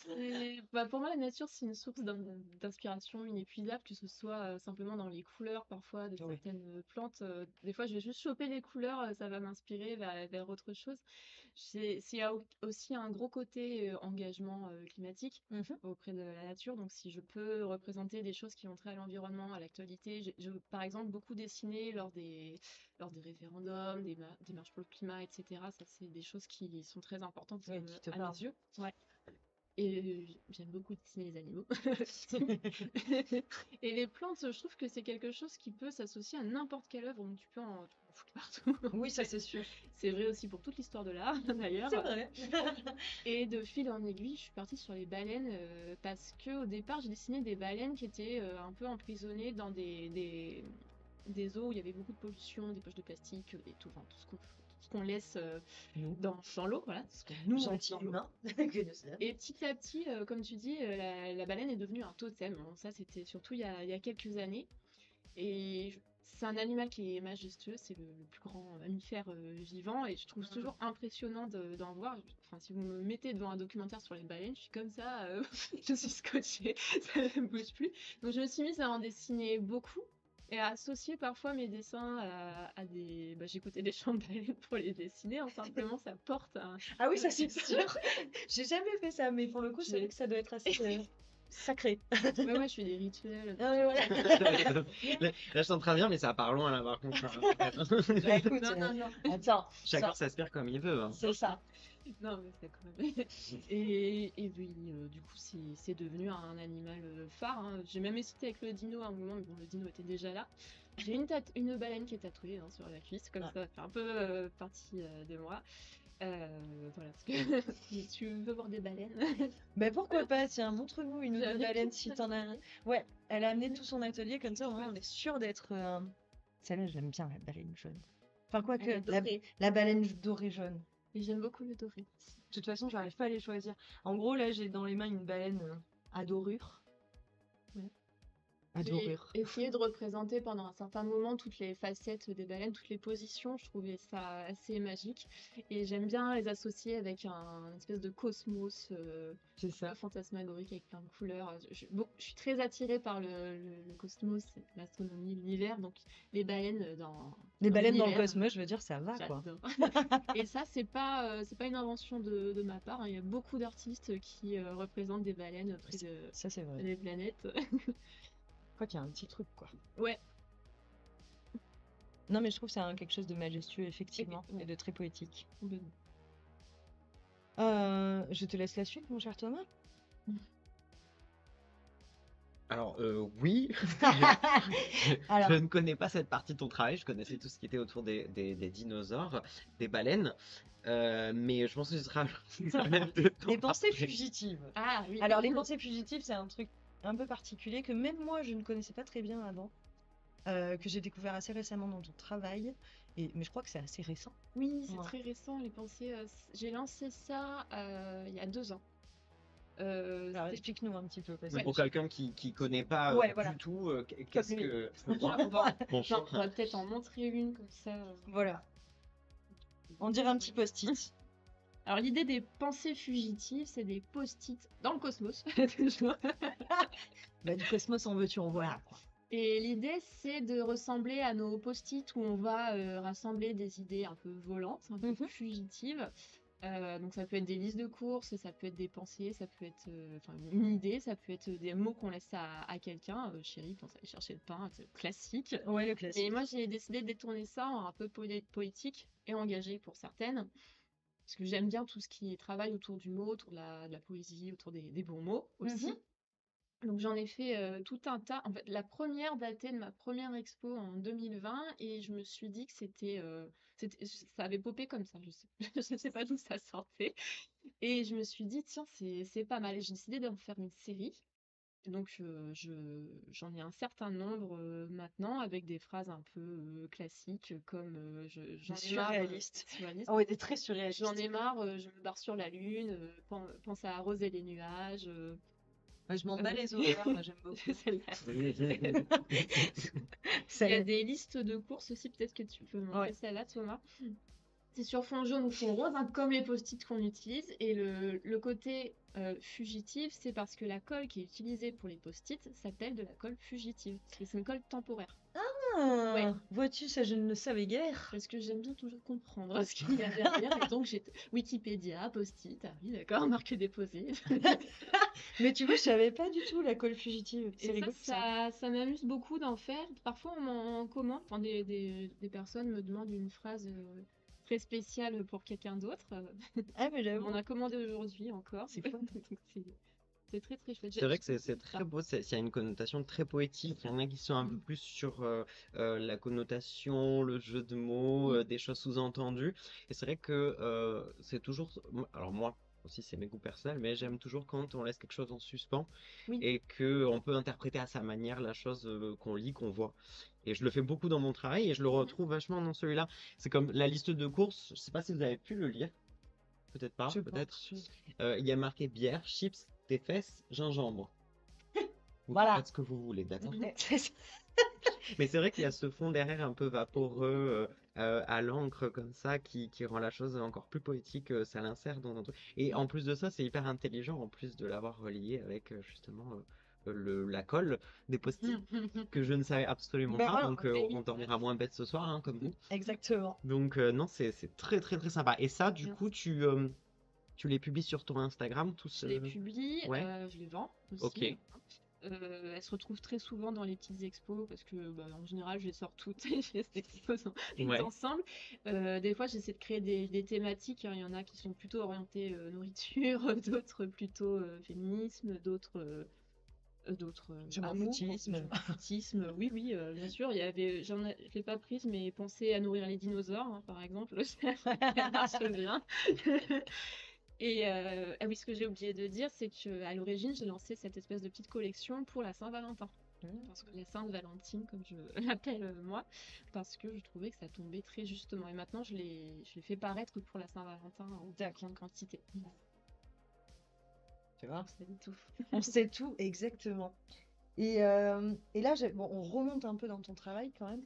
Pour moi, la nature, c'est une source d'inspiration inépuisable, que ce soit simplement dans les couleurs parfois de Oui. certaines plantes. Des fois, je vais juste choper les couleurs, ça va m'inspirer vers autre chose. Il y a aussi un gros côté engagement climatique auprès de la nature. Donc, si je peux représenter des choses qui ont trait à l'environnement, à l'actualité, par exemple, beaucoup dessiné lors des référendums, des marches pour le climat, etc. Ça, c'est des choses qui sont très importantes Oui, qui te à parlent. mes yeux. Ouais. Et j'aime beaucoup dessiner les animaux. Et les plantes, je trouve que c'est quelque chose qui peut s'associer à n'importe quelle œuvre, donc tu peux en foutre partout. Oui, ça c'est sûr. C'est vrai aussi pour toute l'histoire de l'art, d'ailleurs. C'est vrai. Et de fil en aiguille, je suis partie sur les baleines parce que au départ, j'ai dessiné des baleines qui étaient un peu emprisonnées dans des eaux où il y avait beaucoup de pollution, des poches de plastique, tout ce qu'on laisse Nous, dans l'eau, voilà, ce que nous on laisse gentils dans l'eau. humains. Et petit à petit, comme tu dis, la baleine est devenue un totem. Bon, ça, c'était surtout il y a quelques années. Et c'est un animal qui est majestueux, c'est le plus grand mammifère vivant. Et je trouve toujours impressionnant d'en voir. Enfin, si vous me mettez devant un documentaire sur les baleines, je suis comme ça, je suis scotchée, ça ne bouge plus. Donc je me suis mise à en dessiner beaucoup. Et à associer parfois mes dessins à des. J'écoutais des chants de baleines pour les dessiner, hein, simplement ça porte un. Ah oui, ça c'est sûr. J'ai jamais fait ça, mais pour le coup, c'est vrai que ça doit être assez sacré. Ouais, je fais des rituels. Ah ouais, voilà. Là, je t'entends bien, mais ça part loin là par contre. Bah, écoute, Non. attends, Chacun s'aspire comme il veut. Hein. c'est ça. Non, mais c'est quand même. Et oui, du coup, c'est devenu un animal phare. Hein. J'ai même hésité avec le dino à un moment, mais bon, le dino était déjà là. J'ai une baleine qui est tatouée hein, sur la cuisse, comme ça fait un peu partie de moi. Voilà, parce que si tu veux voir des baleines. Mais pourquoi pas, tiens, montre-nous une J'avais baleine tout si ça. t'en as un. Ouais, elle a amené tout son atelier, comme ça au moins on est sûr d'être. Celle-là, je l'aime bien, la baleine jaune. Enfin, Elle quoique, est dorée. la baleine dorée jaune. Et j'aime beaucoup le doré. De toute façon, j'arrive pas à les choisir. En gros, là, j'ai dans les mains une baleine à dorure. Ouais. À J'ai dorure. essayé de représenter pendant un certain moment toutes les facettes des baleines, toutes les positions. Je trouvais ça assez magique. Et j'aime bien les associer avec un espèce de cosmos C'est ça. fantasmagorique avec plein de couleurs. Je suis très attirée par le cosmos, l'astronomie, l'univers. Donc les baleines Les baleines dans le l'univers, cosmos, je veux dire, ça va quoi. j'adore. Et ça, c'est pas une invention de ma part. Hein. Il y a beaucoup d'artistes qui représentent des baleines près Ça, c'est vrai. des planètes. Je crois qu'il y a un petit truc quoi. Ouais. Non, mais je trouve que c'est quelque chose de majestueux, effectivement, Ouais. et de très poétique. Complètement. Je te laisse la suite, mon cher Thomas. Alors, oui, Alors, je ne connais pas cette partie de ton travail, je connaissais tout ce qui était autour des dinosaures, des baleines, mais je pense que ce sera les pensées fugitives. Ah oui. Alors, les pensées fugitives, c'est un truc un peu particulier que même moi, je ne connaissais pas très bien avant, que j'ai découvert assez récemment dans ton travail, mais je crois que c'est assez récent. Oui, c'est Ouais. très récent, les pensées. J'ai lancé ça il y a 2 ans. Alors, C'est- explique-nous un petit peu. Parce Mais que pour quelqu'un qui connaît pas Ouais, voilà. du tout, qu'est-ce Comme lui. que... on va Bonjour. on va peut-être en montrer une comme ça. Voilà. On dirait un petit post-it. Alors l'idée des pensées fugitives, c'est des post-it dans le cosmos, toujours. Bah, du cosmos, en veux-tu, en voilà. Quoi. Et l'idée, c'est de ressembler à nos post-it où on va rassembler des idées un peu volantes, un peu fugitives. Donc ça peut être des listes de courses, ça peut être des pensées, ça peut être une idée, ça peut être des mots qu'on laisse à quelqu'un. Chérie, pense à aller chercher le pain, c'est classique. Ouais, le classique. Et moi, j'ai décidé de détourner ça en un peu poétique et engagé pour certaines. Parce que j'aime bien tout ce qui est travail autour du mot, autour de la poésie, autour des bons mots aussi. Donc j'en ai fait tout un tas. En fait, la première datait de ma première expo en 2020 et je me suis dit que c'était ça avait popé comme ça, je sais, je sais pas d'où ça sortait. Et je me suis dit, tiens, c'est pas mal. Et j'ai décidé d'en faire une série. Donc, j'en ai un certain nombre maintenant avec des phrases un peu classiques comme j'en ai marre, Surréaliste. surréaliste. Ah ouais, t'es très J'en surréaliste. ai marre, je me barre sur la lune, pense à arroser les nuages. Moi, je m'en bats les ovaires, moi j'aime beaucoup. Celle-là. Ça Il y a y est. des listes de courses aussi, peut-être que tu peux montrer Ouais. celle-là, Thomas. C'est sur fond jaune ou fond rose, hein, comme les post-it qu'on utilise. Et le côté fugitif, c'est parce que la colle qui est utilisée pour les post-it s'appelle de la colle fugitive. Parce que c'est une colle temporaire. Ouais. Ah, vois-tu, ça je ne le savais guère. Parce que j'aime bien toujours comprendre ce qu'il y a derrière. Et donc, j'ai Wikipédia, post-it, ah oui, d'accord, marque déposée. Mais tu vois, je savais pas du tout la colle fugitive. C'est Et rigolo ça. ça m'amuse beaucoup d'en faire. Parfois, on m'en commande, enfin, des personnes me demandent une phrase très spéciale pour quelqu'un d'autre. Ah, mais On j'avoue. en a commandé aujourd'hui encore. C'est fun. Donc, c'est très très chouette. C'est vrai que c'est très beau, il y a une connotation très poétique. Il y en a qui sont un peu plus sur la connotation, le jeu de mots, des choses sous-entendues. Et c'est vrai que c'est toujours. Alors moi aussi, c'est mes goûts personnels, mais j'aime toujours quand on laisse quelque chose en suspens Oui. et que on peut interpréter à sa manière la chose qu'on lit, qu'on voit. Et je le fais beaucoup dans mon travail et je le retrouve vachement dans celui-là. C'est comme la liste de courses. Je sais pas si vous avez pu le lire. Peut-être pas, Je peut-être. pense. Il y a marqué bière, chips, tes fesses, gingembre. Vous Voilà. faites ce que vous voulez, d'accord? C'est ça. Mais c'est vrai qu'il y a ce fond derrière un peu vaporeux, à l'encre comme ça, qui rend la chose encore plus poétique. Ça l'insère dans un truc. Et en plus de ça, c'est hyper intelligent, en plus de l'avoir relié avec justement la colle des post-it, que je ne savais absolument Ben pas. voilà. Donc on dormira moins bête ce soir, hein, comme vous. Exactement. Donc non, c'est très très très sympa. Et ça, du Merci. coup, tu les publies sur ton Instagram, tous Je les publie, Ouais. je les vends aussi. Ok. Elles se retrouvent très souvent dans les petites expos parce que en général je les sors toutes et je les expose Ouais. ensemble. Des fois j'essaie de créer des thématiques, hein. Il y en a qui sont plutôt orientées nourriture, d'autres plutôt féminisme, d'autres Je m'en amour, foutisme. foutisme. Oui, oui, bien sûr. Je l'ai pas prise, mais penser à nourrir les dinosaures, hein, par exemple, ça marche bien. Et ah oui, ce que j'ai oublié de dire, c'est qu'à l'origine, j'ai lancé cette espèce de petite collection pour la Saint-Valentin. Parce que la Sainte Valentine, comme je l'appelle moi, parce que je trouvais que ça tombait très justement. Et maintenant, je les fais paraître pour la Saint-Valentin en grande quantité. Tu vois, C'est tout. on sait tout exactement. Et là, bon, on remonte un peu dans ton travail quand même.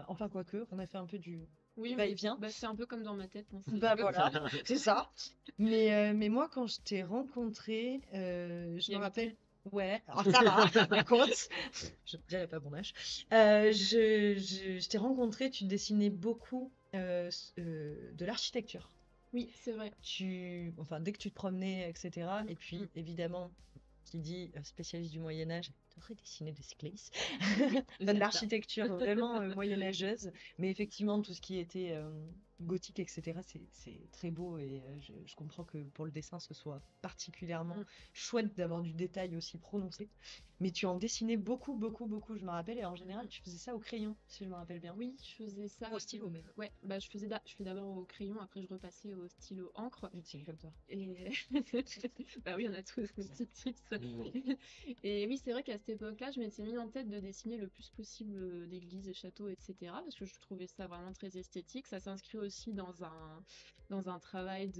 Enfin, quoique, on a fait un peu du Oui, va-et-vient. c'est un peu comme dans ma tête. Hein, Bah voilà, c'est ça. Mais moi, quand je t'ai rencontré, je me rappelle. Ouais, alors ça va, par contre, je dirais pas bon âge. Je t'ai rencontré, tu dessinais beaucoup de l'architecture. Oui, c'est vrai. Enfin, dès que tu te promenais, etc. Et puis, évidemment, qui dit spécialiste du Moyen-Âge, t'aurais dessiné des cyclistes. De l'architecture vraiment moyenâgeuse. Mais effectivement, tout ce qui était gothique, etc., c'est très beau. Et je comprends que pour le dessin, ce soit particulièrement chouette d'avoir du détail aussi prononcé. Mais tu en dessinais beaucoup, beaucoup, beaucoup, je me rappelle. Et en général, tu faisais ça au crayon, si je me rappelle bien. Oui, je faisais ça. Au stylo, même. Ouais, je fais d'abord au crayon, après je repassais au stylo encre. C'est comme toi. Et bah oui, on a tous nos petits tips. Et oui, c'est vrai qu'à cette époque-là, je m'étais mis en tête de dessiner le plus possible d'églises et châteaux, etc. Parce que je trouvais ça vraiment très esthétique. Ça s'inscrit aussi dans un travail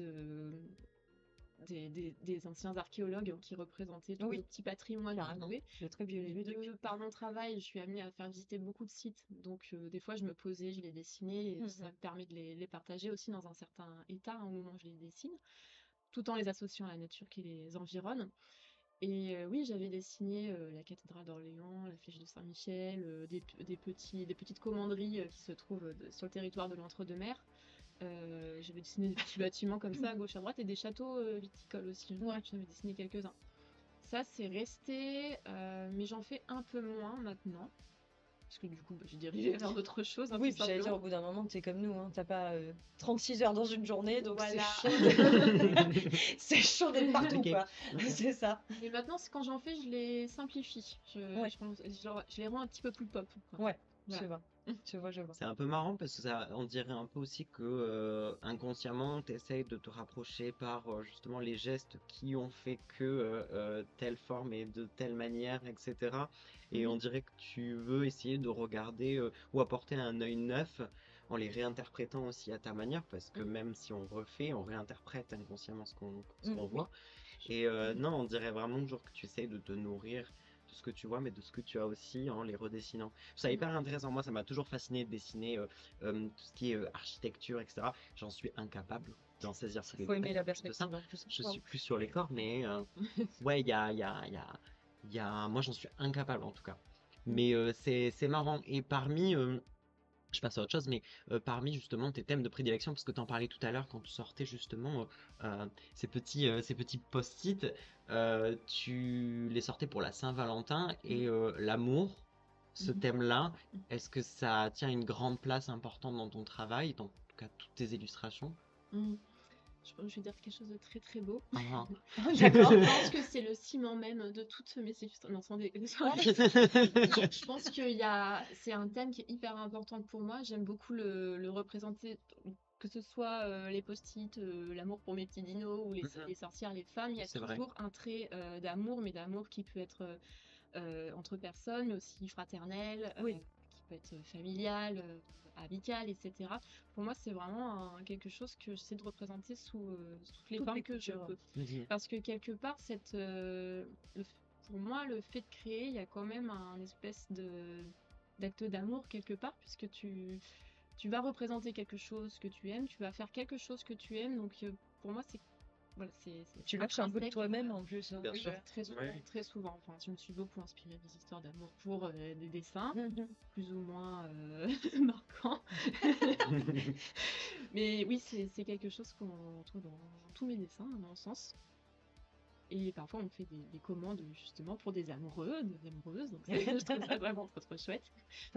des anciens archéologues qui représentaient tout le petit patrimoine trouvé. C'est très violé. Par mon travail, je suis amenée à faire visiter beaucoup de sites. Donc, des fois, je me posais, je les dessinais. Et ça me permet de les partager aussi dans un certain état au moment où je les dessine, tout en les associant à la nature qui les environne. Et oui, j'avais dessiné la cathédrale d'Orléans, la flèche de Saint-Michel, des petites commanderies qui se trouvent sur le territoire de l'Entre-deux-Mers. J'avais dessiné des petits bâtiments comme ça à gauche à droite et des châteaux viticoles aussi. Ouais. J'en avais dessiné quelques-uns. Ça, c'est resté, mais j'en fais un peu moins maintenant. Parce que du coup, j'ai dirigé vers d'autres choses. Oui, puis j'allais dire, au bout d'un moment, tu es comme nous, hein. T'as pas 36 heures dans une journée, donc voilà. c'est c'est chaud d'être partout, quoi. C'est ça. Mais maintenant, quand j'en fais, je les simplifie. Je les rends un petit peu plus pop. Quoi. Ouais, voilà. je vois. Je vois, je vois. C'est un peu marrant parce que ça, on dirait un peu aussi que inconsciemment, tu essayes de te rapprocher par justement les gestes qui ont fait que telle forme est de telle manière, etc. Et Mhm. on dirait que tu veux essayer de regarder ou apporter un œil neuf en les réinterprétant aussi à ta manière parce que Mm. même si on refait, on réinterprète inconsciemment ce qu'on Oui. voit. Et non, on dirait vraiment genre que tu essayes de te nourrir de ce que tu vois, mais de ce que tu as aussi en les redessinant. C'est hyper intéressant. Moi, ça m'a toujours fasciné de dessiner tout ce qui est architecture, etc. J'en suis incapable d'en saisir tous Il les faut aimer détails la plus de ça. perspective en plus. Je Wow. suis plus sur les corps, mais ouais, moi, j'en suis incapable en tout cas. Mais c'est marrant. Et parmi, je passe à autre chose, mais parmi justement tes thèmes de prédilection, parce que tu en parlais tout à l'heure quand tu sortais justement ces petits post-it, tu les sortais pour la Saint-Valentin et l'amour, ce Mhm. thème-là, est-ce que ça tient une grande place importante dans ton travail, dans en tout cas toutes tes illustrations? Mm. Je vais dire quelque chose de très très beau. Ah, D'accord. Je pense que c'est le ciment même de toutes mes illustrations. Non, sans ah. Non, je pense c'est un thème qui est hyper important pour moi. J'aime beaucoup le représenter, que ce soit les post-it, l'amour pour mes petits dinos ou Mhm, les sorcières, les femmes. Il y a c'est vrai. toujours un trait d'amour, mais d'amour qui peut être entre personnes, mais aussi fraternel, Oui. qui peut être familial, amical, etc. Pour moi, c'est vraiment quelque chose que j'essaie de représenter sous toutes les Toutes formes les que je coutures. peux. Mhm. Parce que quelque part, pour moi, le fait de créer, il y a quand même un espèce d'acte d'amour quelque part, puisque tu vas représenter quelque chose que tu aimes, tu vas faire quelque chose que tu aimes. Donc, pour moi, voilà, Tu c'est lâches un peu de intrinsèque. toi-même en plus. Hein. Bien Oui, sûr. très souvent, Ouais. très souvent. Enfin, je me suis beaucoup inspirée des histoires d'amour pour des dessins, Mhm. plus ou moins marquants. Mais oui, c'est quelque chose qu'on retrouve dans tous mes dessins, à mon sens. Et parfois, on fait des commandes justement pour des amoureux, des amoureuses. Donc, je trouve ça vraiment trop, trop chouette.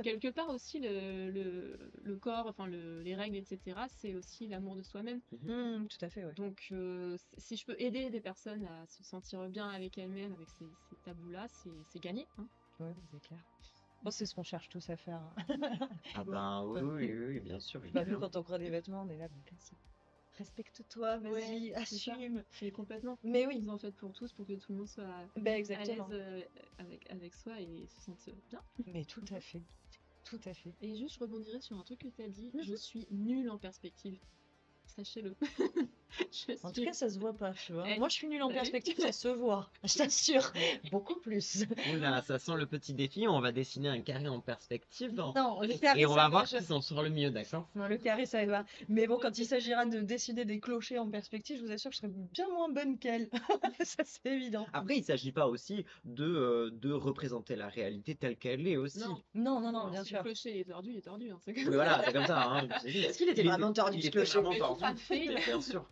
Quelque part aussi, le corps, enfin, les règles, etc., c'est aussi l'amour de soi-même. Tout à fait, ouais. Donc, si je peux aider des personnes à se sentir bien avec elles-mêmes, avec ces tabous-là, c'est gagné, hein. Ouais, c'est clair. Bon, c'est ce qu'on cherche tous à faire. Ah ben oui, oui, oui, oui, bien sûr. Bah, nous, quand on crée des vêtements, on est là, donc vas-y. Respecte-toi, vas-y, Ouais, c'est ça. assume. C'est complètement. Mais oui, Vous en faites pour tous, pour que tout le monde soit bah, à l'aise exactement. avec soi et se sente bien. Mais tout à fait. Tout à fait. Et juste, je rebondirai sur un truc que tu as dit. Mhm. Je suis nulle en perspective. Sachez-le. En tout cas, ça se voit pas, tu vois. Eh, Moi, je suis nulle en bah oui. perspective, ça se voit. Je t'assure. Beaucoup plus. Oula, ça sent le petit défi. On va dessiner un carré en perspective Non, le et carré, on ça va va. voir qui s'en sort le mieux, d'accord? Non, le carré, ça va. Mais bon, quand il s'agira de dessiner des clochers en perspective, je vous assure que je serai bien moins bonne qu'elle. Ça, c'est évident. Après, il ne s'agit pas aussi de représenter la réalité telle qu'elle est aussi. Non. Non, non, non, Non, bien si le sûr. clocher il est tordu, hein, c'est Oui, comme voilà, c'est comme ça. Hein. Est-ce qu'il était Il vraiment tordu, il ce était clocher vraiment Mais tordu, tout à fait. bien sûr.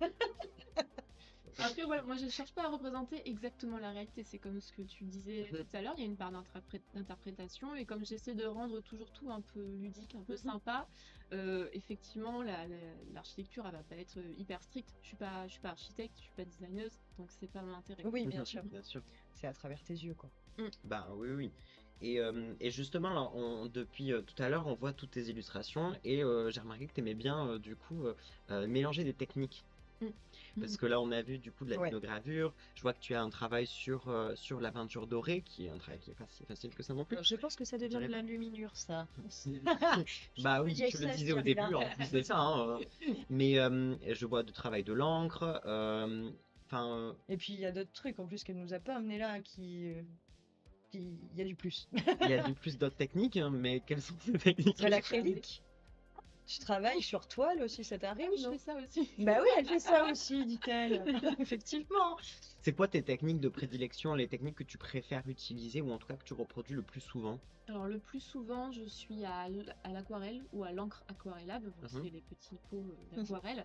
Après, ouais, moi je cherche pas à représenter exactement la réalité, c'est comme ce que tu disais Mhm. tout à l'heure, il y a une part d'interprétation, et comme j'essaie de rendre toujours tout un peu ludique, un peu sympa, effectivement, l'architecture, elle va pas être hyper stricte. Je suis pas architecte, je suis pas designeuse, donc c'est pas mon intérêt. Oui, bien sûr. Bien sûr. C'est à travers tes yeux, quoi. Bah oui, oui. Et justement, là, depuis tout à l'heure, on voit toutes tes illustrations et j'ai remarqué que tu aimais bien, du coup, mélanger des techniques. Mm. Parce que là, on a vu du coup de la Ouais. linogravure. Je vois que tu as un travail sur la peinture dorée, qui est un travail qui est pas si facile que ça non plus. Je pense que ça devient dirais de pas. l'enluminure, ça. Bah oui, J'ai tu le ça, disais au ce début, truc-là. en plus de ça. Hein. Mais je vois du travail de l'encre. Enfin, Et puis, il y a d'autres trucs, en plus, qu'elle nous a pas amené là, il y a du plus. il y a du plus d'autres techniques, hein, mais quelles sont ces techniques? De l'acrylique. Tu travailles sur toile aussi, ça Ah t'arrive, oui, je non? fais ça aussi. Bah oui, elle fait ça aussi, dit-elle. Effectivement. C'est quoi tes techniques de prédilection, les techniques que tu préfères utiliser ou en tout cas que tu reproduis le plus souvent? Alors le plus souvent, je suis à l'aquarelle ou à l'encre aquarellable, donc Mhm. c'est les petits pots d'aquarelle.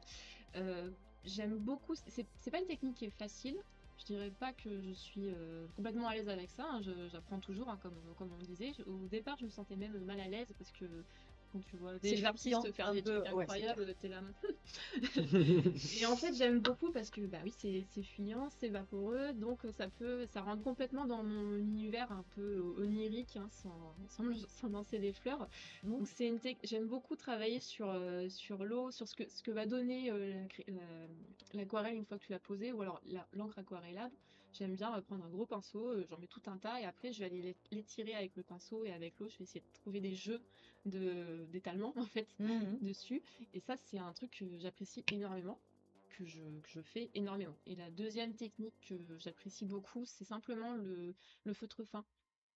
J'aime beaucoup, c'est pas une technique qui est facile. Je dirais pas que je suis complètement à l'aise avec ça, hein, j'apprends toujours, hein, comme on disait. Au départ, je me sentais même mal à l'aise parce que Quand tu vois C'est des fluctuant, artistes faire un des peu, trucs ouais, c'est clair. incroyables, t'es là. Et en fait, j'aime beaucoup parce que bah oui, c'est fuyant, c'est vaporeux, donc ça rentre complètement dans mon univers un peu onirique, hein, sans lancer des fleurs. Mmh. Donc j'aime beaucoup travailler sur l'eau, sur ce que va donner l'aquarelle une fois que tu l'as posée, ou alors l'encre aquarellable. J'aime bien prendre un gros pinceau, j'en mets tout un tas, et après je vais aller l'étirer avec le pinceau, et avec l'eau, je vais essayer de trouver des jeux d'étalement en fait Mmh. dessus. Et ça, c'est un truc que j'apprécie énormément, que je fais énormément. Et la deuxième technique que j'apprécie beaucoup, c'est simplement le feutre fin.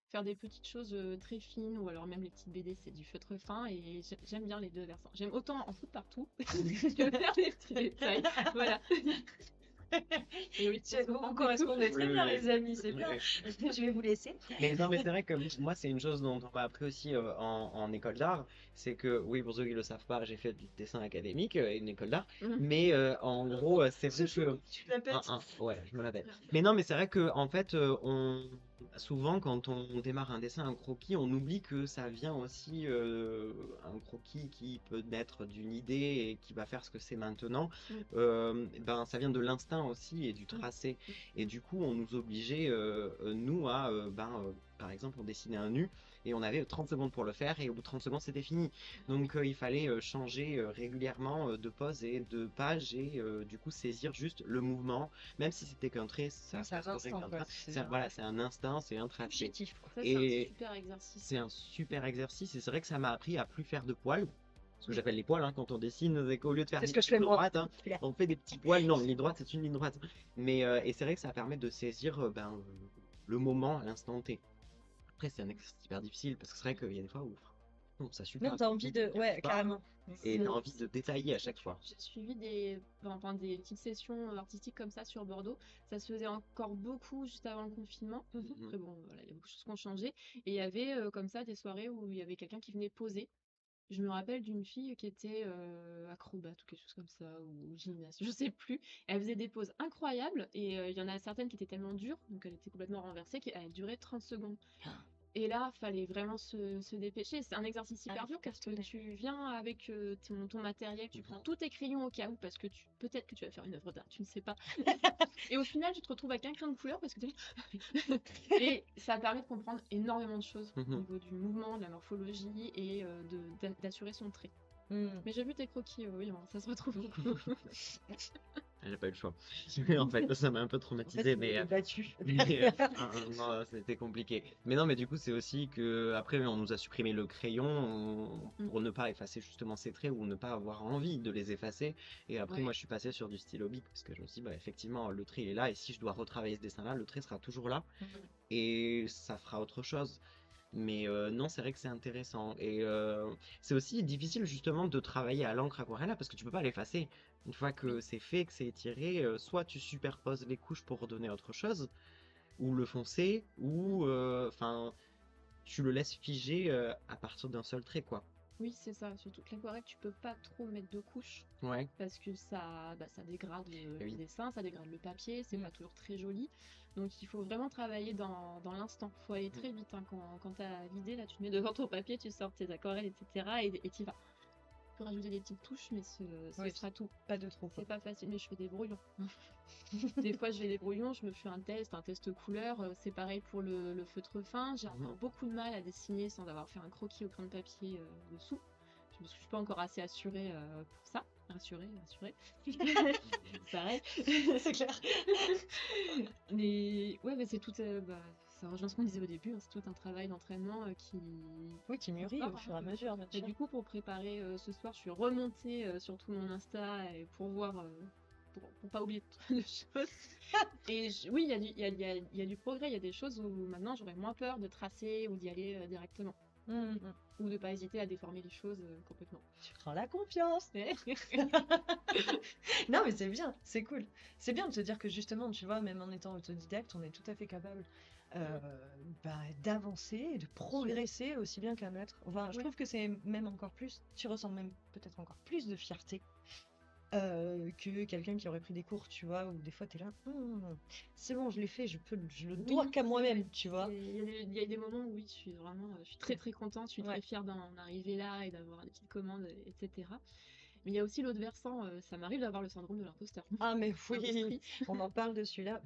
Faire des petites choses très fines, ou alors même les petites BD, c'est du feutre fin, et j'aime bien les deux versants. J'aime autant en foutre partout que faire des petits détails. Voilà. Et oui, Vous correspondez très Oui, bien, oui, les amis, c'est oui. bien. Je vais vous laisser. Mais non, mais c'est vrai que moi, c'est une chose dont on m'a appris aussi en école d'art. C'est que, oui, pour ceux qui ne le savent pas, j'ai fait du dessin académique et une école d'art. Mhm. Mais en gros, c'est vrai que. Tu l'appelles. Ouais, je me l'appelle. Mais non, mais c'est vrai que, en fait, souvent, quand on démarre un dessin, un croquis, on oublie que ça vient aussi un croquis qui peut naître d'une idée et qui va faire ce que c'est maintenant. Ben, ça vient de l'instinct aussi et du tracé. Et du coup, on nous obligeait, nous, à, par exemple, on dessinait un nu et on avait 30 secondes pour le faire et au bout de 30 secondes, c'était fini. Donc, il fallait changer régulièrement de pose et de page et du coup, saisir juste le mouvement, même si c'était qu'un trait, ça C'est un resterait instant, qu'un quoi. trait. Voilà, c'est un instinct, c'est un tracé. Subjectif, quoi. Ça, c'est un Et super exercice. c'est un super exercice et c'est vrai que ça m'a appris à plus faire de poils. Ce que j'appelle les poils hein, quand on dessine, c'est qu'au lieu de faire C'est des ce que je fais lignes moi. droites, hein, on fait des petits poils. Non, une ligne droite, c'est une ligne droite. Mais et c'est vrai que ça permet de saisir le moment à l'instant T. Après, c'est un exercice hyper difficile parce que c'est vrai qu'il y a des fois où non, ça suffit Non, pas. t'as envie de. Tu Ouais, pas, carrément. et C'est- t'as envie de détailler à chaque fois. J'ai suivi des petites sessions artistiques comme ça sur Bordeaux. Ça se faisait encore beaucoup juste avant le confinement. Mhm. Après, bon, voilà, il y a beaucoup de choses qui ont changé. Et il y avait comme ça des soirées où il y avait quelqu'un qui venait poser. Je me rappelle d'une fille qui était acrobate ou quelque chose comme ça, ou gymnaste, je sais plus. Elle faisait des poses incroyables, et il y en a certaines qui étaient tellement dures, donc elle était complètement renversée, qu'elle durait 30 secondes. Et là, fallait vraiment se dépêcher. C'est un exercice hyper dur parce que tu viens avec ton matériel, tu prends tous tes crayons au cas où, parce que peut-être que tu vas faire une œuvre d'art, tu ne sais pas. Et au final, tu te retrouves avec un crayon de couleur parce que et ça permet de comprendre énormément de choses au niveau du mouvement, de la morphologie, et d'assurer son trait. Mais j'ai vu tes croquis, oui, hein, ça se retrouve beaucoup. Elle a pas eu le choix. En fait, ça m'a un peu traumatisé, mais battu. non, c'était compliqué. Mais non, mais du coup, c'est aussi que après, on nous a supprimé le crayon pour ne pas effacer justement ces traits ou ne pas avoir envie de les effacer. Et après, Ouais. moi, je suis passé sur du stylo bic parce que je me suis dit, bah, effectivement, le trait il est là et si je dois retravailler ce dessin-là, le trait sera toujours là et ça fera autre chose. Mais non, c'est vrai que c'est intéressant. Et c'est aussi difficile justement de travailler à l'encre aquarelle parce que tu peux pas l'effacer. Une fois que c'est fait, que c'est étiré, soit tu superposes les couches pour redonner autre chose, ou le foncer, ou enfin tu le laisses figer à partir d'un seul trait, quoi. Oui, c'est ça. Surtout que l'aquarelle, tu peux pas trop mettre de couches Ouais. parce que ça dégrade le Oui. dessin, ça dégrade le papier, c'est pas toujours très joli. Donc il faut vraiment travailler dans l'instant. Il faut aller très vite, hein. Quand tu as l'idée, là, tu te mets devant ton papier, tu sors tes aquarelles, etc. et tu y vas. Tu peux rajouter des petites touches, mais ce sera tout. Pas de trop. C'est pas facile, mais je fais des brouillons. Des fois, je fais des brouillons, je me fais un test couleur. C'est pareil pour le feutre fin. J'ai encore beaucoup de mal à dessiner sans avoir fait un croquis au crayon de papier dessous. Je ne suis pas encore assez assurée pour ça. Rassurée. Pareil. C'est clair. Mais ouais, mais c'est tout. Ça rejoint ce qu'on disait au début, hein, c'est tout un travail d'entraînement qui mûrit au fur et à mesure. bien Et sûr. du coup, pour préparer ce soir, je suis remontée sur tout mon Insta et pour voir, pour pas oublier de choses. Et oui, il y a du progrès, il y a des choses où maintenant j'aurais moins peur de tracer ou d'y aller directement. Ou de pas hésiter à déformer les choses complètement. Tu prends la confiance. Non, mais c'est bien, c'est cool. C'est bien de se dire que justement, tu vois, même en étant autodidacte, on est tout à fait capable d'avancer et de progresser aussi bien qu'un autre. Enfin, je trouve que c'est même encore plus, tu ressens même peut-être encore plus de fierté que quelqu'un qui aurait pris des cours, tu vois, où des fois, tu es là, c'est bon, je l'ai fait, je le dois qu'à moi-même, tu vois. Il y a des moments où oui, je suis très très contente, je suis très Ouais. fière d'en arriver là et d'avoir des petites commandes, etc. Mais il y a aussi l'autre versant, ça m'arrive d'avoir le syndrome de l'imposteur. Ah, mais Un peu oui, triste. on en parle de celui-là.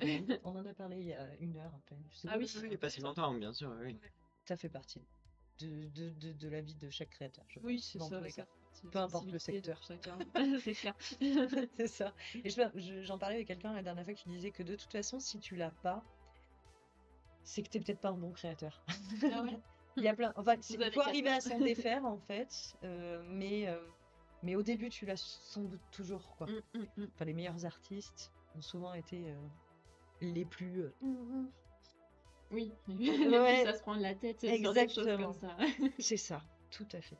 On en a parlé il y a 1 heure à peine. Je sais Ah pas oui, si Oui, oui, pas si longtemps, bien sûr, oui. ça fait partie de la vie de chaque créateur, je oui, pense, c'est dans ça, tous les ça cas. fait partie de la Peu importe le sensibilité de secteur. chacun. C'est clair. C'est ça. Et j'en parlais avec quelqu'un la dernière fois qui disait que de toute façon, si tu l'as pas, c'est que t'es peut-être pas un bon créateur. Ah ouais. Il y a plein. Enfin, Vous il avez faut arriver quatre. à s'en défaire en fait, mais au début, tu l'as sans doute toujours, quoi. Enfin, les meilleurs artistes ont souvent été les plus. Oui, Ouais, ça se prend la tête sur des choses exactement. comme ça. C'est ça, tout à fait.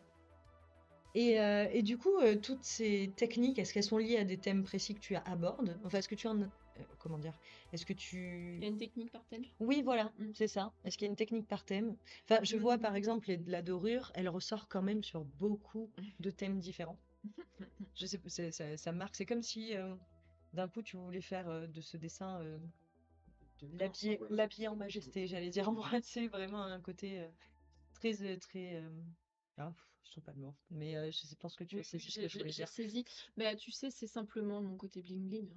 Et du coup, toutes ces techniques, est-ce qu'elles sont liées à des thèmes précis que tu abordes? Enfin, est-ce que tu en... comment dire? Est-ce que Il tu... y a une technique par thème. Oui, voilà, Mm. c'est ça. Est-ce qu'il y a une technique par thème? Enfin, je vois par Mm. exemple la dorure, elle ressort quand même sur beaucoup de thèmes différents. Je sais pas, ça marque. C'est comme si d'un coup tu voulais faire de ce dessin l'habiller en majesté, j'allais dire. Moi, c'est vraiment un côté très. Ah, je trouve pas le mot. Mais je pense que tu as Oui, saisi ce que je voulais j'ai dire. saisi. Mais tu sais, c'est simplement mon côté bling bling.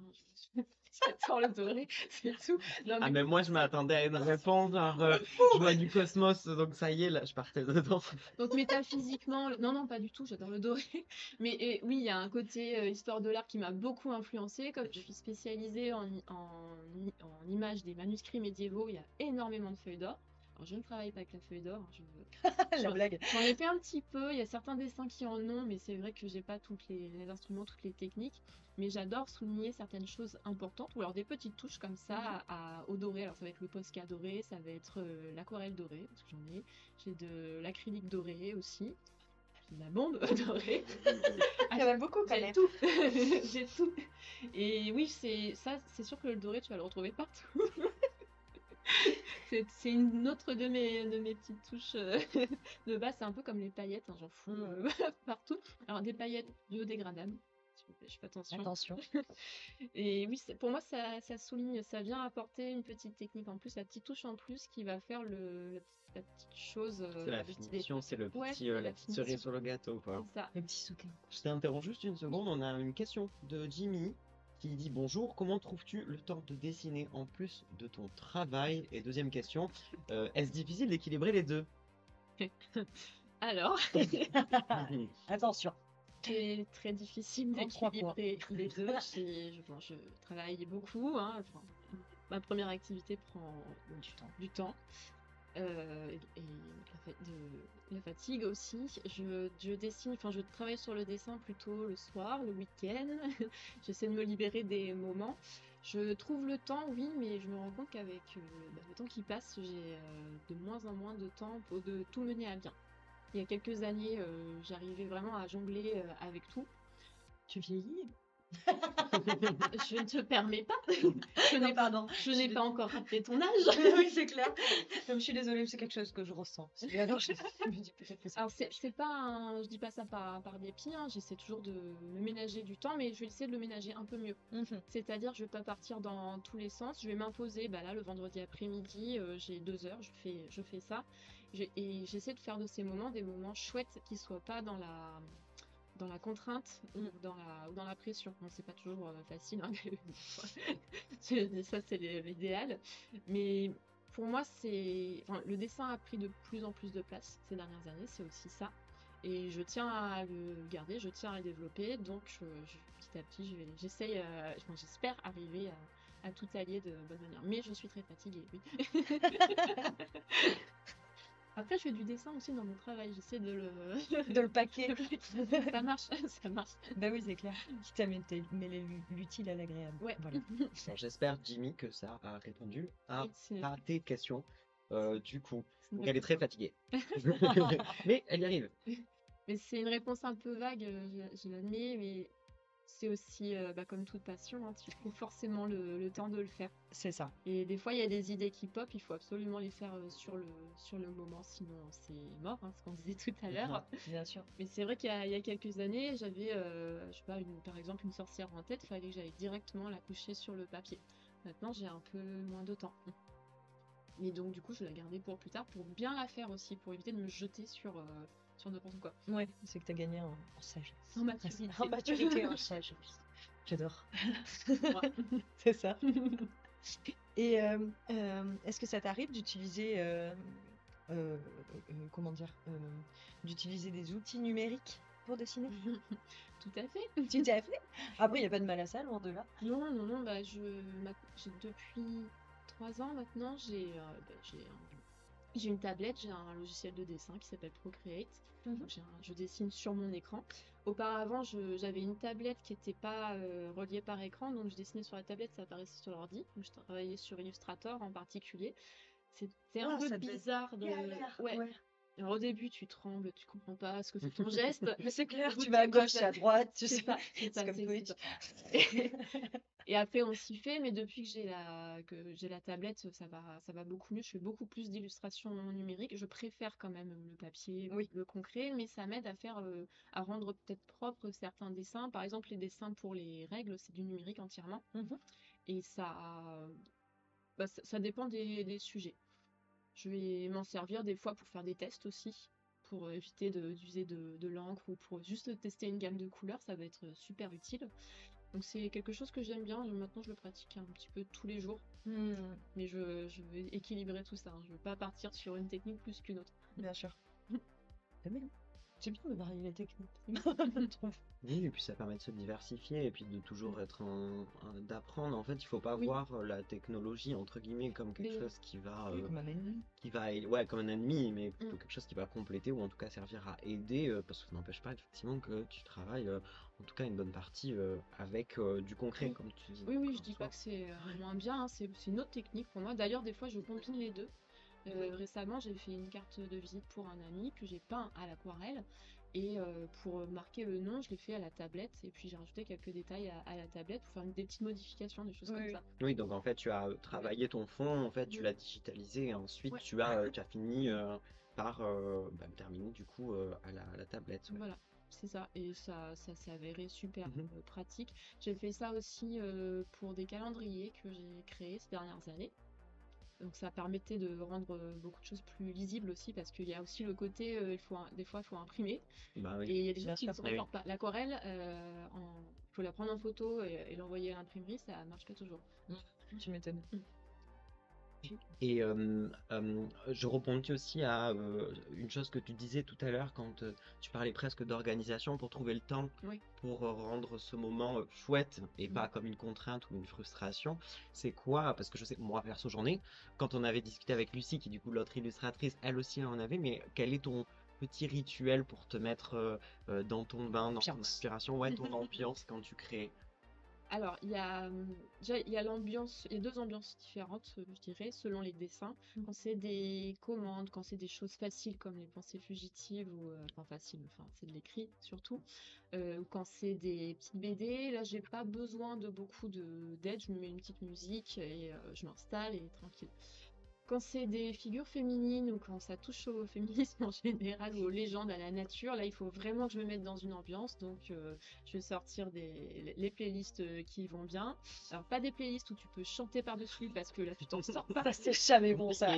J'adore le doré, c'est tout. Non, Ah, mais mais moi, je m'attendais à une réponse, genre, je vois du cosmos, donc ça y est, là, je partais dedans. donc métaphysiquement, non, non, pas du tout, j'adore le doré. Mais oui, il y a un côté histoire de l'art qui m'a beaucoup influencé. Comme je suis spécialisée en images des manuscrits médiévaux, il y a énormément de feuilles d'or. Alors, je ne travaille pas avec la feuille d'or, hein, La blague. j'en ai fait un petit peu, il y a certains dessins qui en ont, mais c'est vrai que j'ai pas tous les instruments, toutes les techniques. Mais j'adore souligner certaines choses importantes, ou alors des petites touches comme ça au doré. Alors ça va être le Posca doré, ça va être l'aquarelle dorée, parce que j'en ai. J'ai de l'acrylique doré aussi. J'ai de la bombe dorée. Il y en a beaucoup quand J'ai même. tout. J'ai tout. Et oui, c'est sûr que le doré, tu vas le retrouver partout. C'est une autre de mes petites touches de base. C'est un peu comme les paillettes, hein, j'en fous partout. Alors des paillettes biodégradables, je fais attention. Attention. Et oui, pour moi, ça souligne, ça vient apporter une petite technique en plus, la petite touche en plus qui va faire la petite chose. C'est la le petit finition, détail. c'est le Ouais, petit, c'est la la petite cerise finition. sur le gâteau, quoi. C'est ça. Le petit souquin. Je t'interromps juste une seconde, on a une question de Jimmy qui dit bonjour, comment trouves-tu le temps de dessiner en plus de ton travail? Et deuxième question, est-ce difficile d'équilibrer les deux? Alors, Attention. c'est très difficile En 3 points. d'équilibrer les deux. Je travaille beaucoup, hein. Enfin, ma première activité prend du temps. Et la fatigue aussi. Je dessine, enfin je travaille sur le dessin plutôt le soir, le week-end. J'essaie de me libérer des moments. Je trouve le temps, oui, mais je me rends compte qu'avec le temps qui passe, j'ai de moins en moins de temps pour de tout mener à bien. Il y a quelques années, j'arrivais vraiment à jongler avec tout. Tu vieillis? Je ne te permets pas. Non, pardon. Je n'ai pas encore rappelé ton âge. Oui, c'est clair. Je suis désolée, c'est quelque chose que je ressens. Et alors, je me dis peut-être que c'est. Alors c'est pas je dis pas ça par dépit, hein, j'essaie toujours de me ménager du temps, mais je vais essayer de le ménager un peu mieux. C'est-à-dire, je vais pas partir dans tous les sens, je vais m'imposer, bah là, le vendredi après-midi, j'ai 2 heures, je fais ça. Et j'essaie de faire de ces moments des moments chouettes qui soient pas dans la contrainte ou dans la pression. Bon, c'est pas toujours facile, hein, ça c'est l'idéal. Mais pour moi, le dessin a pris de plus en plus de place ces dernières années, c'est aussi ça. Et je tiens à le garder, je tiens à le développer, donc petit à petit, j'espère arriver à tout allier de bonne manière. Mais je suis très fatiguée, oui. Après, je fais du dessin aussi dans mon travail, j'essaie de le paquet. Ça marche, ça marche. Bah oui, c'est clair. Quitte à mêler l'utile à l'agréable. Ouais. Voilà. Bon, j'espère, Jimmy, que ça a répondu à tes questions. Du coup, donc elle est très fatiguée. Mais elle y arrive. Mais c'est une réponse un peu vague, je l'admets, mais c'est aussi, comme toute passion, hein, tu trouves forcément le temps de le faire. C'est ça. Et des fois, il y a des idées qui pop, il faut absolument les faire sur le moment, sinon c'est mort, hein, ce qu'on disait tout à l'heure. Bien sûr. Mais c'est vrai il y a quelques années, j'avais, je sais pas, par exemple, une sorcière en tête, il fallait que j'aille directement la coucher sur le papier. Maintenant, j'ai un peu moins de temps. Et donc, du coup, je vais la garder pour plus tard, pour bien la faire aussi, pour éviter de me jeter sur n'importe quoi. Ouais, c'est que tu as gagné en sagesse. En maturité. En maturité, en sagesse. J'adore. Ouais. C'est ça. Et est-ce que ça t'arrive d'utiliser, comment dire, d'utiliser des outils numériques pour dessiner? Tout à fait. Tu t'y as fait? Après, il n'y a pas de mal à ça, loin de là. Non, non, non, depuis 3 ans maintenant, j'ai une tablette, j'ai un logiciel de dessin qui s'appelle Procreate. Donc je dessine sur mon écran. Auparavant, j'avais une tablette qui n'était pas reliée par écran, donc je dessinais sur la tablette, ça apparaissait sur l'ordi. Donc je travaillais sur Illustrator en particulier. C'était un Ah, peu ça devait être bizarre de. galère, Ouais. ouais. Alors, au début, tu trembles, tu comprends pas ce que fait ton geste. Mais c'est clair, Au bout tu de vas à quelques gauche, années- à droite, tu C'est sais. ça, c'est ça, comme c'est Twitch. ça. Et après, on s'y fait, mais depuis que j'ai la tablette, ça va beaucoup mieux. Je fais beaucoup plus d'illustrations numériques. Je préfère quand même le papier, Oui. le concret, mais ça m'aide à rendre peut-être propre certains dessins. Par exemple, les dessins pour les règles, c'est du numérique entièrement. Et ça dépend des sujets. Je vais m'en servir des fois pour faire des tests aussi, pour éviter d'user de l'encre ou pour juste tester une gamme de couleurs, ça va être super utile. Donc c'est quelque chose que j'aime bien, maintenant je le pratique un petit peu tous les jours, mais je vais équilibrer tout ça, hein. Je veux pas partir sur une technique plus qu'une autre. Bien sûr. C'est bien. C'est bien de varier les techniques. Je trouve. Oui, et puis ça permet de se diversifier et puis de toujours être d'apprendre. En fait, il faut pas Oui. voir la technologie entre guillemets comme quelque Mais- chose qui va, Comme un ennemi. ouais, comme un ennemi, mais plutôt quelque chose qui va compléter ou en tout cas servir à aider, parce que ça n'empêche pas effectivement que tu travailles, en tout cas une bonne partie avec du concret, Oui. comme tu dis. Oui, comme je dis toi. pas que c'est moins bien, hein, c'est une autre technique pour moi. D'ailleurs, des fois, je combine les deux. Récemment, j'ai fait une carte de visite pour un ami que j'ai peint à l'aquarelle. Et pour marquer le nom, je l'ai fait à la tablette. Et puis j'ai rajouté quelques détails à la tablette pour faire des petites modifications, des choses comme Oui. ça. Oui, donc en fait, tu as travaillé ton fond, en fait, tu Oui. l'as digitalisé et ensuite Ouais. tu as fini par terminer du coup à la tablette. Ouais. Voilà, c'est ça. Et ça s'est avéré super Mhm. pratique. J'ai fait ça aussi pour des calendriers que j'ai créés ces dernières années. Donc ça permettait de rendre beaucoup de choses plus lisibles aussi parce qu'il y a aussi le côté, des fois il faut imprimer. Bah oui. Et il y a des gens Bien qui ne sûr. s'en Oui. sortent pas. L'aquarelle, il faut la prendre en photo et l'envoyer à l'imprimerie, ça marche pas toujours. Tu m'étonnes. Et je rebondis aussi à une chose que tu disais tout à l'heure quand tu parlais presque d'organisation pour trouver le temps Oui. pour rendre ce moment chouette et pas comme une contrainte ou une frustration. C'est quoi? Parce que je sais que moi, perso, j'en ai. Quand on avait discuté avec Lucie, qui du coup l'autre illustratrice, elle aussi elle en avait, mais quel est ton petit rituel pour te mettre dans ton bain, dans ton Ambiance. inspiration, ouais, ton ambiance quand tu crées? Alors, déjà, il y a l'ambiance, il y a deux ambiances différentes, je dirais, selon les dessins. Quand c'est des commandes, quand c'est des choses faciles comme les pensées fugitives, ou enfin faciles, enfin c'est de l'écrit surtout, ou quand c'est des petites BD, là j'ai pas besoin de beaucoup d'aide, je me mets une petite musique et je m'installe et tranquille. Quand c'est des figures féminines ou quand ça touche au féminisme en général ou aux légendes, à la nature, là il faut vraiment que je me mette dans une ambiance. Donc je vais sortir les playlists qui vont bien. Alors pas des playlists où tu peux chanter par-dessus parce que là tu t'en sors pas. Ça, c'est jamais bon, ça.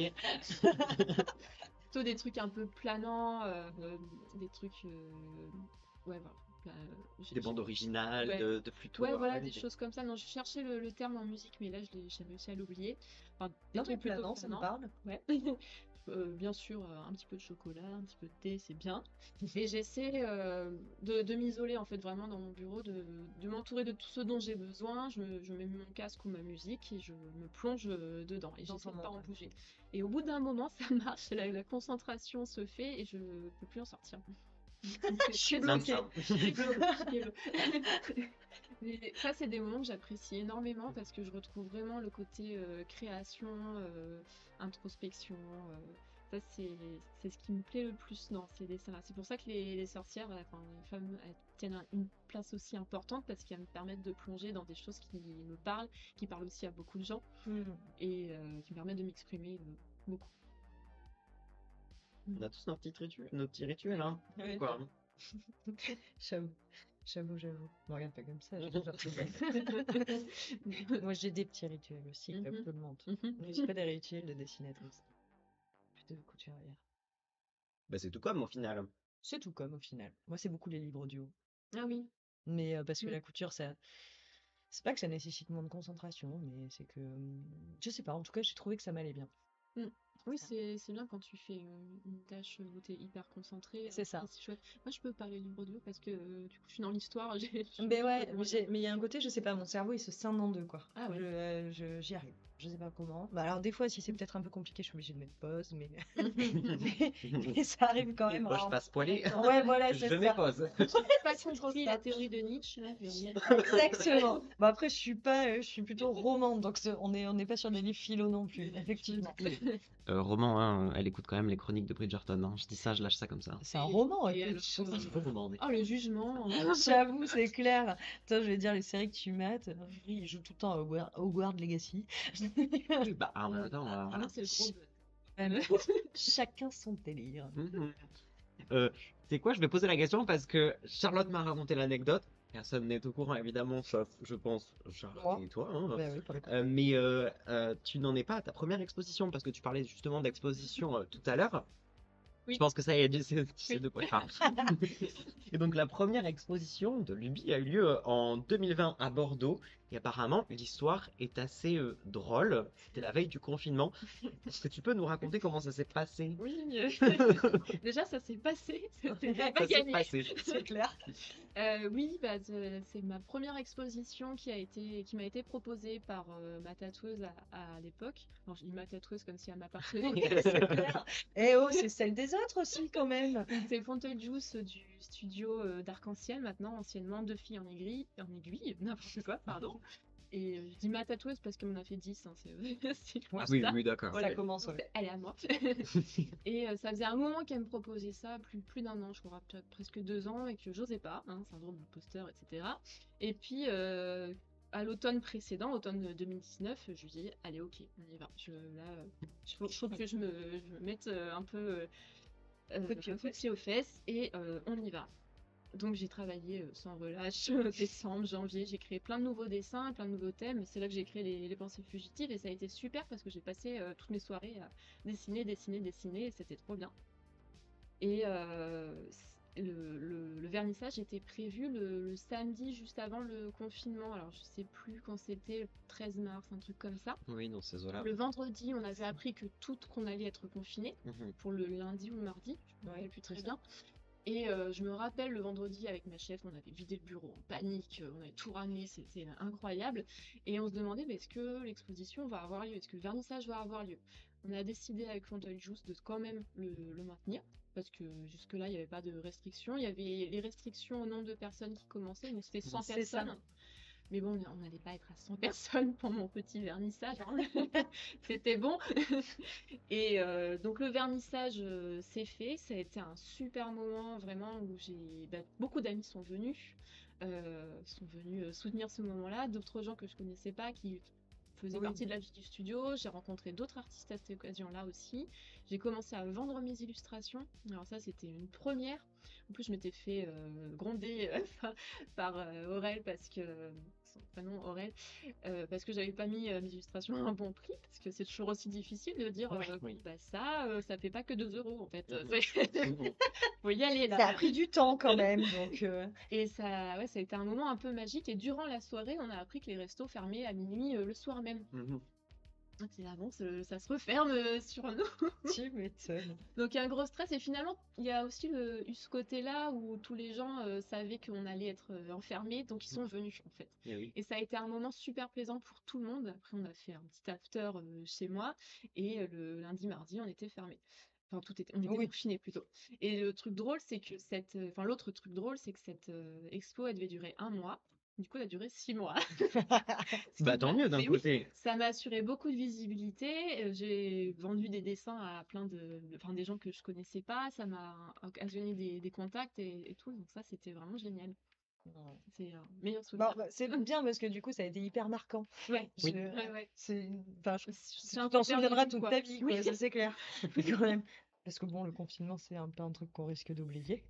Plutôt des trucs un peu planants, des trucs. Ouais, voilà. Des bandes originales, Ouais. de plutôt. Ouais, voilà, ouais, des choses comme ça. Non, je cherchais le terme en musique, mais là, j'ai réussi à l'oublier. Enfin, des Non, mais trucs plutôt planant, ça me planants. parle. Ouais. Bien sûr, un petit peu de chocolat, un petit peu de thé, c'est bien. Et j'essaie de m'isoler, en fait, vraiment dans mon bureau, de m'entourer de tout ce dont j'ai besoin. Je mets mon casque ou ma musique et je me plonge dedans. Et Dans j'essaie ton de pas en monde. bouger. Et au bout d'un moment, ça marche, la concentration se fait et je peux plus en sortir. Je suis C'est bloquée. Mais ça, c'est des moments que j'apprécie énormément parce que je retrouve vraiment le côté création, introspection. Ça, c'est ce qui me plaît le plus dans ces dessins-là. C'est pour ça que les sorcières, enfin, les femmes, elles tiennent une place aussi importante parce qu'elles me permettent de plonger dans des choses qui me parlent, qui parlent aussi à beaucoup de gens Mm. et qui me permettent de m'exprimer beaucoup. On a tous nos petits rituels, hein. Ouais. Quoi. J'avoue, j'avoue. Me regarde pas comme ça. Moi, j'ai des petits rituels aussi, comme Mhm. tout le monde. Mhm. Mais j'ai pas des rituels de dessinatrice. Plutôt de couturière. Bah, c'est tout comme au final. C'est tout comme au final. Moi, c'est beaucoup les livres audio. Ah oui. Mais parce que Mm. la couture, ça. C'est pas que ça nécessite moins de concentration, mais c'est que. Je sais pas, en tout cas, j'ai trouvé que ça m'allait bien. Mm. Oui, Ça. c'est bien quand tu fais une tâche où tu es hyper concentré. C'est ça. C'est chouette. Moi, je peux parler livre audio parce que du coup, je suis dans l'histoire. Mais ouais, mais il y a un côté, je sais pas, mon cerveau il se scinde en deux, quoi. Ah ouais. J'y arrive. Je sais pas comment. Bah alors, des fois, si c'est peut-être un peu compliqué, je suis obligée de mettre pause, mais, mais ça arrive quand même. Moi, je passe poilée. Ouais, voilà, c'est Je ça. mets pause. Pas C'est trop compris ça. la théorie de Nietzsche. Là, Exactement. Bon, après, je suis plutôt romande, donc on n'est pas sur des livres philo non plus, effectivement. Roman, hein, elle écoute quand même les chroniques de Bridgerton. Hein. Je dis ça, je lâche ça comme ça. C'est un roman, Et écoute. Oh, le jugement. J'avoue, c'est clair. Attends, je vais dire les séries que tu mates. Oui, il joue tout le temps à Hogwarts Legacy. Bah, en même temps, Ah, voilà. c'est le gros buzz. Chacun son délire. Mhm. C'est quoi? Je vais poser la question parce que Charlotte m'a raconté l'anecdote. Personne n'est au courant, évidemment, sauf, je pense, Charlotte Moi. et toi. Hein. Bah oui, pour le coup. Mais tu n'en es pas à ta première exposition parce que tu parlais justement d'exposition tout à l'heure. Oui. Je pense que ça y est, tu sais Oui. de quoi je parle. Et donc la première exposition de Luby a eu lieu en 2020 à Bordeaux. Et apparemment, l'histoire est assez drôle. C'était la veille du confinement. Est-ce que tu peux nous raconter comment ça s'est passé? Oui, déjà ça s'est passé, c'était Ça pas s'est gagné. passé. C'est clair. Oui, bah, c'est ma première exposition qui m'a été proposée par ma tatoueuse à l'époque. Alors je dis ma tatoueuse comme si elle m'appartenait. C'est clair. Eh oh, c'est celle des autres aussi, quand même. C'est Fonteljuice du studio d'Arc-en-Ciel maintenant, anciennement Deux filles en aiguille, n'importe quoi, pardon. Et je dis ma tatoueuse parce qu'elle m'en a fait 10, hein, c'est Ah juste oui, ça. oui, d'accord. Ça commence, ouais. Elle est à moi. Et ça faisait un moment qu'elle me proposait ça, plus d'un an, je crois, presque 2 ans, et que j'osais pas, hein, syndrome d'imposteur, etc. Et puis, à l'automne précédent, automne 2019, je lui dis, allez, ok, on y va. Il faut que je me mette un peu Coup de pied aux fesses. pied aux fesses, et on y va. Donc j'ai travaillé sans relâche, décembre, janvier, j'ai créé plein de nouveaux dessins, plein de nouveaux thèmes. C'est là que j'ai créé les pensées fugitives et ça a été super parce que j'ai passé toutes mes soirées à dessiner et c'était trop bien. Et le vernissage était prévu le samedi juste avant le confinement. Alors je sais plus quand c'était, le 13 mars, un truc comme ça. Oui, dans ces eaux-là. Le vendredi, on avait appris qu'on allait être confiné Mhm. pour le lundi ou le mardi, je me rappelle plus très bien. Et je me rappelle le vendredi avec ma chef, on avait vidé le bureau en panique, on avait tout ramené, c'était incroyable. Et on se demandait, mais est-ce que l'exposition va avoir lieu? Est-ce que le vernissage va avoir lieu? On a décidé avec Fonteljuice de quand même le maintenir, parce que jusque-là, il n'y avait pas de restrictions. Il y avait les restrictions au nombre de personnes qui commençaient, donc c'était 100 C'est ça. personnes. Mais bon, on n'allait pas être à 100 personnes pour mon petit vernissage, hein. C'était bon. Et donc le vernissage s'est fait, ça a été un super moment vraiment où beaucoup d'amis sont venus soutenir ce moment-là, d'autres gens que je connaissais pas qui faisaient Oui. partie de la vie du studio. J'ai rencontré d'autres artistes à cette occasion-là aussi. J'ai commencé à vendre mes illustrations. Alors ça, c'était une première. En plus, je m'étais fait gronder par Aurel parce que son prénom Aurel, parce que j'avais pas mis mes illustrations à un bon prix, parce que c'est toujours aussi difficile de dire Oui. bah ça fait pas que 2 euros en fait. Mhm. Faut y aller là. Ça a pris du temps quand même, donc. Et ça a été un moment un peu magique. Et durant la soirée, on a appris que les restos fermaient à minuit le soir même. Mhm. C'est là, bon, ça se referme sur nous. Tu m'étonnes. Donc il y a un gros stress et finalement il y a aussi eu ce côté-là où tous les gens savaient qu'on allait être enfermés, donc ils sont venus en fait. Eh oui. Et ça a été un moment super plaisant pour tout le monde. Après on a fait un petit after chez moi et le lundi, mardi on était fermés. Enfin on était Oui. confinés plutôt. Et le truc drôle c'est que l'autre truc drôle c'est que cette expo elle devait durer un mois. Du coup, ça a duré 6 mois. Bah tant mieux d'un Mais oui, côté. ça m'a assuré beaucoup de visibilité. J'ai vendu des dessins à plein enfin, des gens que je connaissais pas. Ça m'a occasionné des contacts et tout. Donc ça, c'était vraiment génial. Ouais. C'est un meilleur Bon, souvenir. bah, c'est bien parce que du coup, ça a été hyper marquant. Ouais, Oui. ouais. Enfin, C'est tu un t'en super souviendras début, toute quoi. ta vie, Oui. quoi, ça c'est clair. Quand même. Parce que bon, le confinement, c'est un peu un truc qu'on risque d'oublier.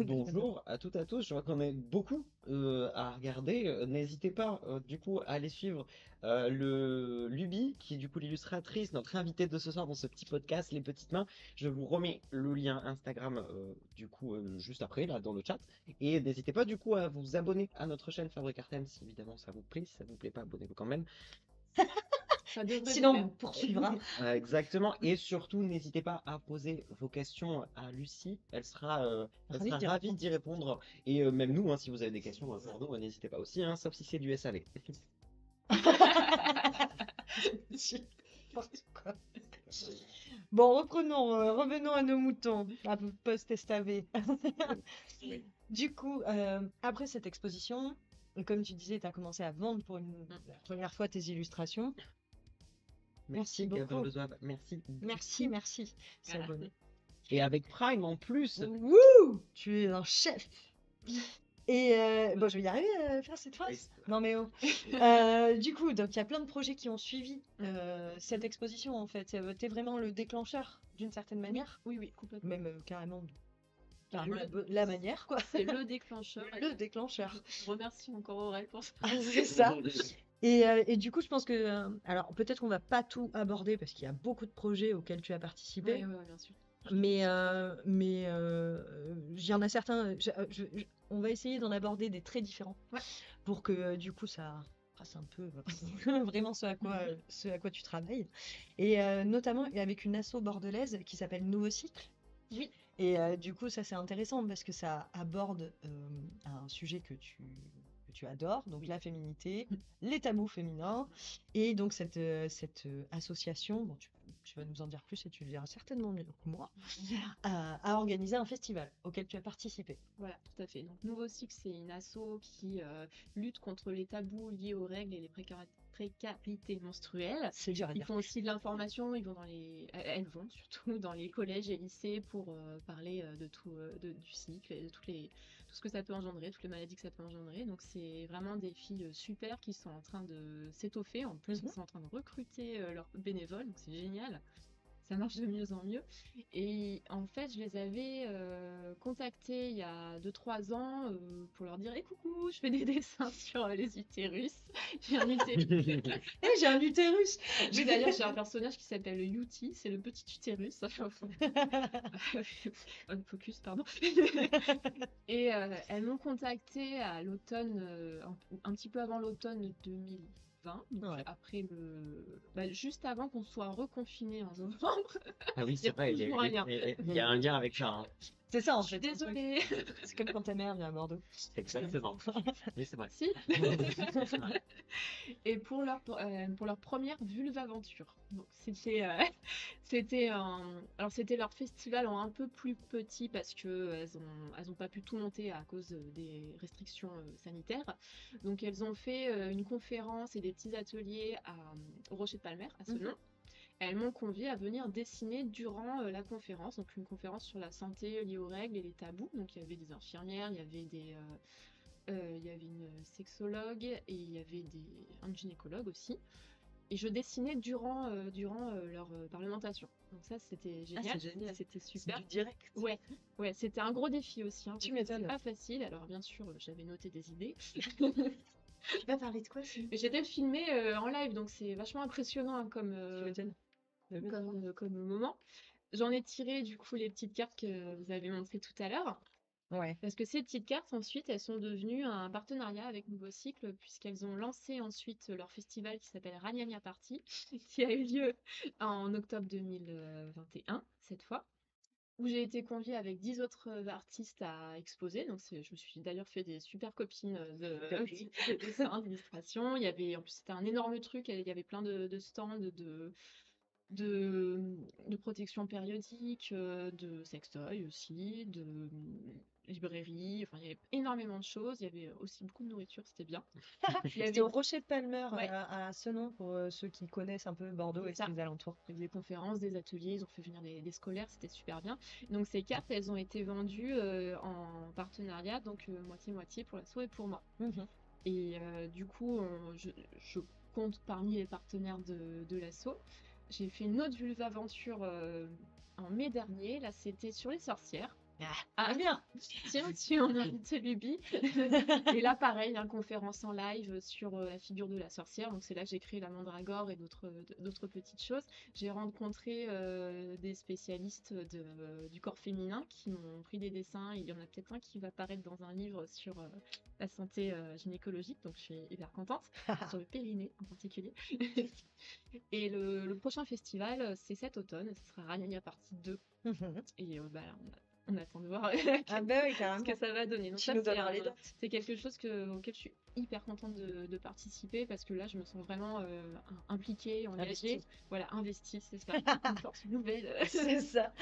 Bonjour à toutes et à tous, je vois qu'on est beaucoup à regarder. N'hésitez pas du coup à aller suivre le Luby, qui est du coup l'illustratrice, notre invitée de ce soir dans ce petit podcast, Les Petites Mains. Je vous remets le lien Instagram du coup juste après, là dans le chat. Et n'hésitez pas du coup à vous abonner à notre chaîne Fabric Artem si évidemment ça vous plaît. Si ça vous plaît pas, abonnez-vous quand même. Ça devrait le Sinon, faire. on poursuivra. Exactement. Et surtout, n'hésitez pas à poser vos questions à Lucie. Elle Ravi sera d'y ravie répondre. d'y répondre. Et même nous, hein, si vous avez des questions pour nous, n'hésitez pas aussi, hein, sauf si c'est du SAV. N'importe quoi. Bon, revenons à nos moutons, à post-STAV. Oui. Du coup, après cette exposition, comme tu disais, tu as commencé à vendre pour la première fois tes illustrations. Merci Gabin beaucoup. Le Zouave. Merci. Merci. C'est Voilà. abonné. Et avec Prime en plus. Wouh! Tu es un chef. Et bon, je vais y arriver à faire cette phrase. Non mais oh. Du coup, donc il y a plein de projets qui ont suivi cette exposition en fait. T'es vraiment le déclencheur d'une certaine manière, Oui, complètement. même carrément Bah, la manière quoi. C'est le déclencheur. Le déclencheur. Je remercie encore Aurel pour ça. C'est ça. Et du coup, je pense que alors peut-être qu'on va pas tout aborder parce qu'il y a beaucoup de projets auxquels tu as participé. Ouais, bien sûr. Mais il y en a certains, on va essayer d'en aborder des très différents Ouais. pour que du coup ça fasse un peu vraiment ce à quoi tu travailles. Et notamment avec une asso bordelaise qui s'appelle Nouveau Cycle. Oui. Et du coup, ça c'est intéressant parce que ça aborde un sujet que tu adores, donc la féminité, les tabous féminins. Et donc cette association, bon, tu vas nous en dire plus et tu le diras certainement mieux que moi, a organisé un festival auquel tu as participé. Voilà, tout à fait. Donc, Nouveau Cycle, c'est une asso qui lutte contre les tabous liés aux règles et les précarités menstruelles. C'est dur à Ils dire. font aussi de l'information, elles vont surtout dans les collèges et lycées pour parler de tout, du cycle et de tout ce que ça peut engendrer, toutes les maladies que ça peut engendrer. Donc c'est vraiment des filles super qui sont en train de s'étoffer. En plus, elles sont en train de recruter leurs bénévoles, donc c'est génial. Ça marche de mieux en mieux. Et en fait, je les avais contactés il y a 2-3 ans pour leur dire: coucou, je fais des dessins sur les utérus. J'ai un utérus. J'ai un utérus. D'ailleurs, j'ai un personnage qui s'appelle Yuti, c'est le petit utérus. Focus, pardon. Et elles m'ont contacté à l'automne, un petit peu avant l'automne 2020, donc Ouais. après juste avant qu'on soit reconfiné en novembre. Ah oui, c'est vrai, il y a un lien avec ça. Hein. C'est ça en Je suis fait. désolée. C'est comme quand ta mère vient à Bordeaux. Exactement. Oui, c'est vrai. Si. C'est vrai. Et pour leur première vulvaventure. Donc c'était leur festival en un peu plus petit parce que elles ont pas pu tout monter à cause des restrictions sanitaires. Donc elles ont fait une conférence et des petits ateliers au Rocher de Palmer, à Senon. Elles m'ont conviée à venir dessiner durant la conférence, donc une conférence sur la santé liée aux règles et les tabous. Donc il y avait des infirmières, il y avait il y avait une sexologue et il y avait un gynécologue aussi. Et je dessinais durant leur parlementation. Donc ça, c'était génial. c'est génial. C'était super. C'est du direct. Ouais, c'était un gros défi aussi. Hein, Tu parce que m'étonnes. c'est pas facile. Alors bien sûr, j'avais noté des idées. Tu vas parler de quoi sinon? Mais j'étais filmée en live, donc c'est vachement impressionnant hein, comme moment. J'en ai tiré du coup les petites cartes que vous avez montrées tout à l'heure. Ouais. Parce que ces petites cartes, ensuite, elles sont devenues un partenariat avec Nouveau Cycle, puisqu'elles ont lancé ensuite leur festival qui s'appelle Ragnagna Party, qui a eu lieu en octobre 2021, cette fois, où j'ai été conviée avec 10 autres artistes à exposer. Donc, je me suis d'ailleurs fait des super copines de dessin, d'illustration. En plus, c'était un énorme truc, il y avait plein de stands de protection périodique, de sextoy aussi, librairie, enfin il y avait énormément de choses, il y avait aussi beaucoup de nourriture, c'était bien. Il y C'était avait au Rocher de Palmer ouais, à Senon pour ceux qui connaissent un peu Bordeaux c'est et ça. ses alentours. Il y avait des conférences, des ateliers, ils ont fait venir des scolaires, c'était super bien. Donc ces cartes, elles ont été vendues en partenariat, donc moitié-moitié pour l'asso et pour moi. Mhm. Et du coup, je compte parmi les partenaires de l'asso. J'ai fait une autre vulva-aventure en mai dernier. Là, c'était sur les sorcières. Ah, bien. tiens, si on a invité Luby. Et là, pareil, une conférence en live sur la figure de la sorcière. Donc, c'est là que j'ai créé la mandragore et d'autres petites choses. J'ai rencontré des spécialistes du corps féminin qui m'ont pris des dessins. Il y en a peut-être un qui va paraître dans un livre sur la santé gynécologique. Donc, je suis hyper contente. Sur le périnée en particulier. Et le prochain festival, c'est cet automne. Ce sera Rania partie 2. Mhm. Et bah, on attend de voir Ah ben oui, ce que carrément. ça va donner. Donc Tu ça, nous donneras les dates. c'est quelque chose auquel je suis hyper contente de participer parce que là, je me sens vraiment impliquée, engagée. Investi. Voilà, investie, c'est ça. Une force nouvelle. C'est ça.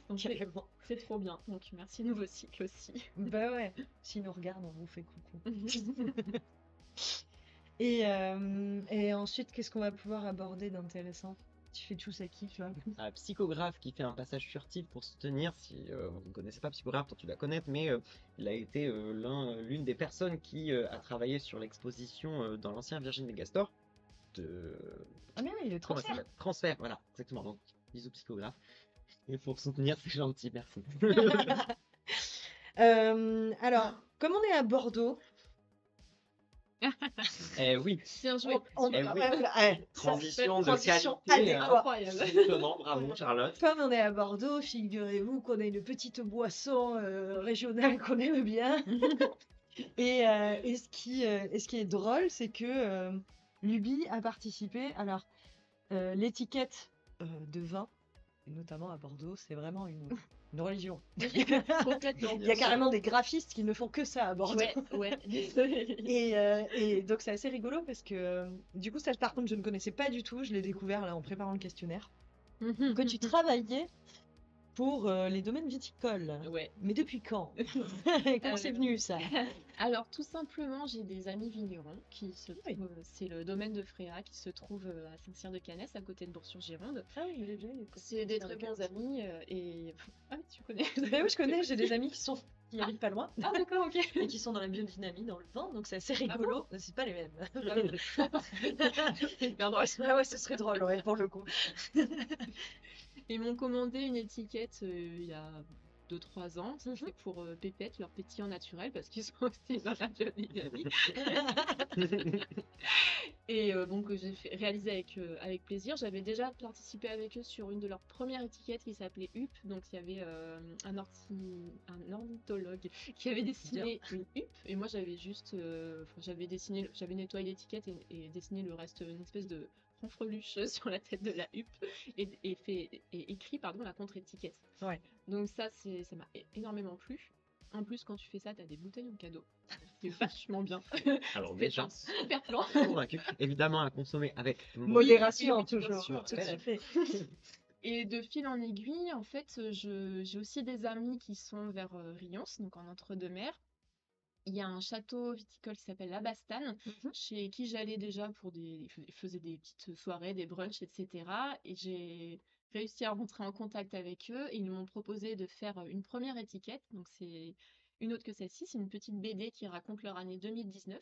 Donc Carrément. c'est trop bien. Donc merci Nouveau Cycle aussi. Bah ouais. S'ils nous regardent, on vous fait coucou. Et ensuite, qu'est-ce qu'on va pouvoir aborder d'intéressant? Tu fais tout ça qui, tu vois? Un psychographe qui fait un passage furtif pour soutenir, si vous ne connaissez pas psychographe, toi tu vas connaître, mais il a été l'une des personnes qui a travaillé sur l'exposition dans l'ancien Virgin Megastore de Ah mais oui, le comment ça transfert. s'appelle Transfert, voilà, exactement. Donc bisous psychographe. Et pour soutenir, c'est gentil, merci. Alors, comme on est à Bordeaux, Eh oui, Bien joué. Eh oui. transition de transition qualité. adéquate. Incroyable. Étonnant, bravo Charlotte. Comme on est à Bordeaux, figurez-vous qu'on a une petite boisson régionale qu'on aime bien. Et ce qui est drôle, c'est que Luby a participé. Alors, l'étiquette de vin, et notamment à Bordeaux, c'est vraiment une religion. Complètement. Il y a carrément des graphistes qui ne font que ça à Bordeaux. Ouais. Et donc c'est assez rigolo parce que du coup ça par contre je ne connaissais pas du tout, je l'ai découvert là en préparant le questionnaire, que tu travaillais pour les domaines viticoles. Ouais. Mais depuis quand? Comment c'est venu ça? Alors, tout simplement, j'ai des amis vignerons Oui. c'est le domaine de Fréa qui se trouve à Saint-Cyr-de-Canès, à côté de Bourg-sur-Gironde. Ah oui, j'ai déjà eu C'est des très bons amis et ah oui, tu connais. Ben oui, je connais, j'ai des amis qui habitent pas loin Ah d'accord, ok. et qui sont dans la biodynamie, dans le vin, donc c'est assez Ah rigolo. C'est pas les mêmes. Hyper drôle. Ah ouais, ce serait drôle, ouais, pour le coup. Ils m'ont commandé une étiquette il y a 2-3 ans. C'était pour Pépette, leur pétillant naturel, parce qu'ils sont aussi dans la biodynamie. Et donc j'ai réalisé avec plaisir. J'avais déjà participé avec eux sur une de leurs premières étiquettes qui s'appelait HUP. Donc il y avait un ornithologue qui avait dessiné une HUP et moi j'avais juste j'avais nettoyé l'étiquette et dessiné le reste, une espèce de fanfreluche sur la tête de la HUP et écrit la contre-étiquette. Ouais. Donc ça m'a énormément plu. En plus, quand tu fais ça, tu as des bouteilles en cadeau. C'est vachement bien. Alors C'est déjà, un super plan. convaincu. Évidemment à consommer avec Modération, oui, toujours. sûr, Tout à fait. Et de fil en aiguille, en fait, j'ai aussi des amis qui sont vers Rions, donc en entre-deux-mers. Il y a un château viticole qui s'appelle La Bastane, chez qui j'allais déjà pour ils faisaient des petites soirées, des brunchs, etc. Et j'ai réussi à rentrer en contact avec eux. Et ils m'ont proposé de faire une première étiquette. Donc c'est une autre que celle-ci, c'est une petite BD qui raconte leur année 2019.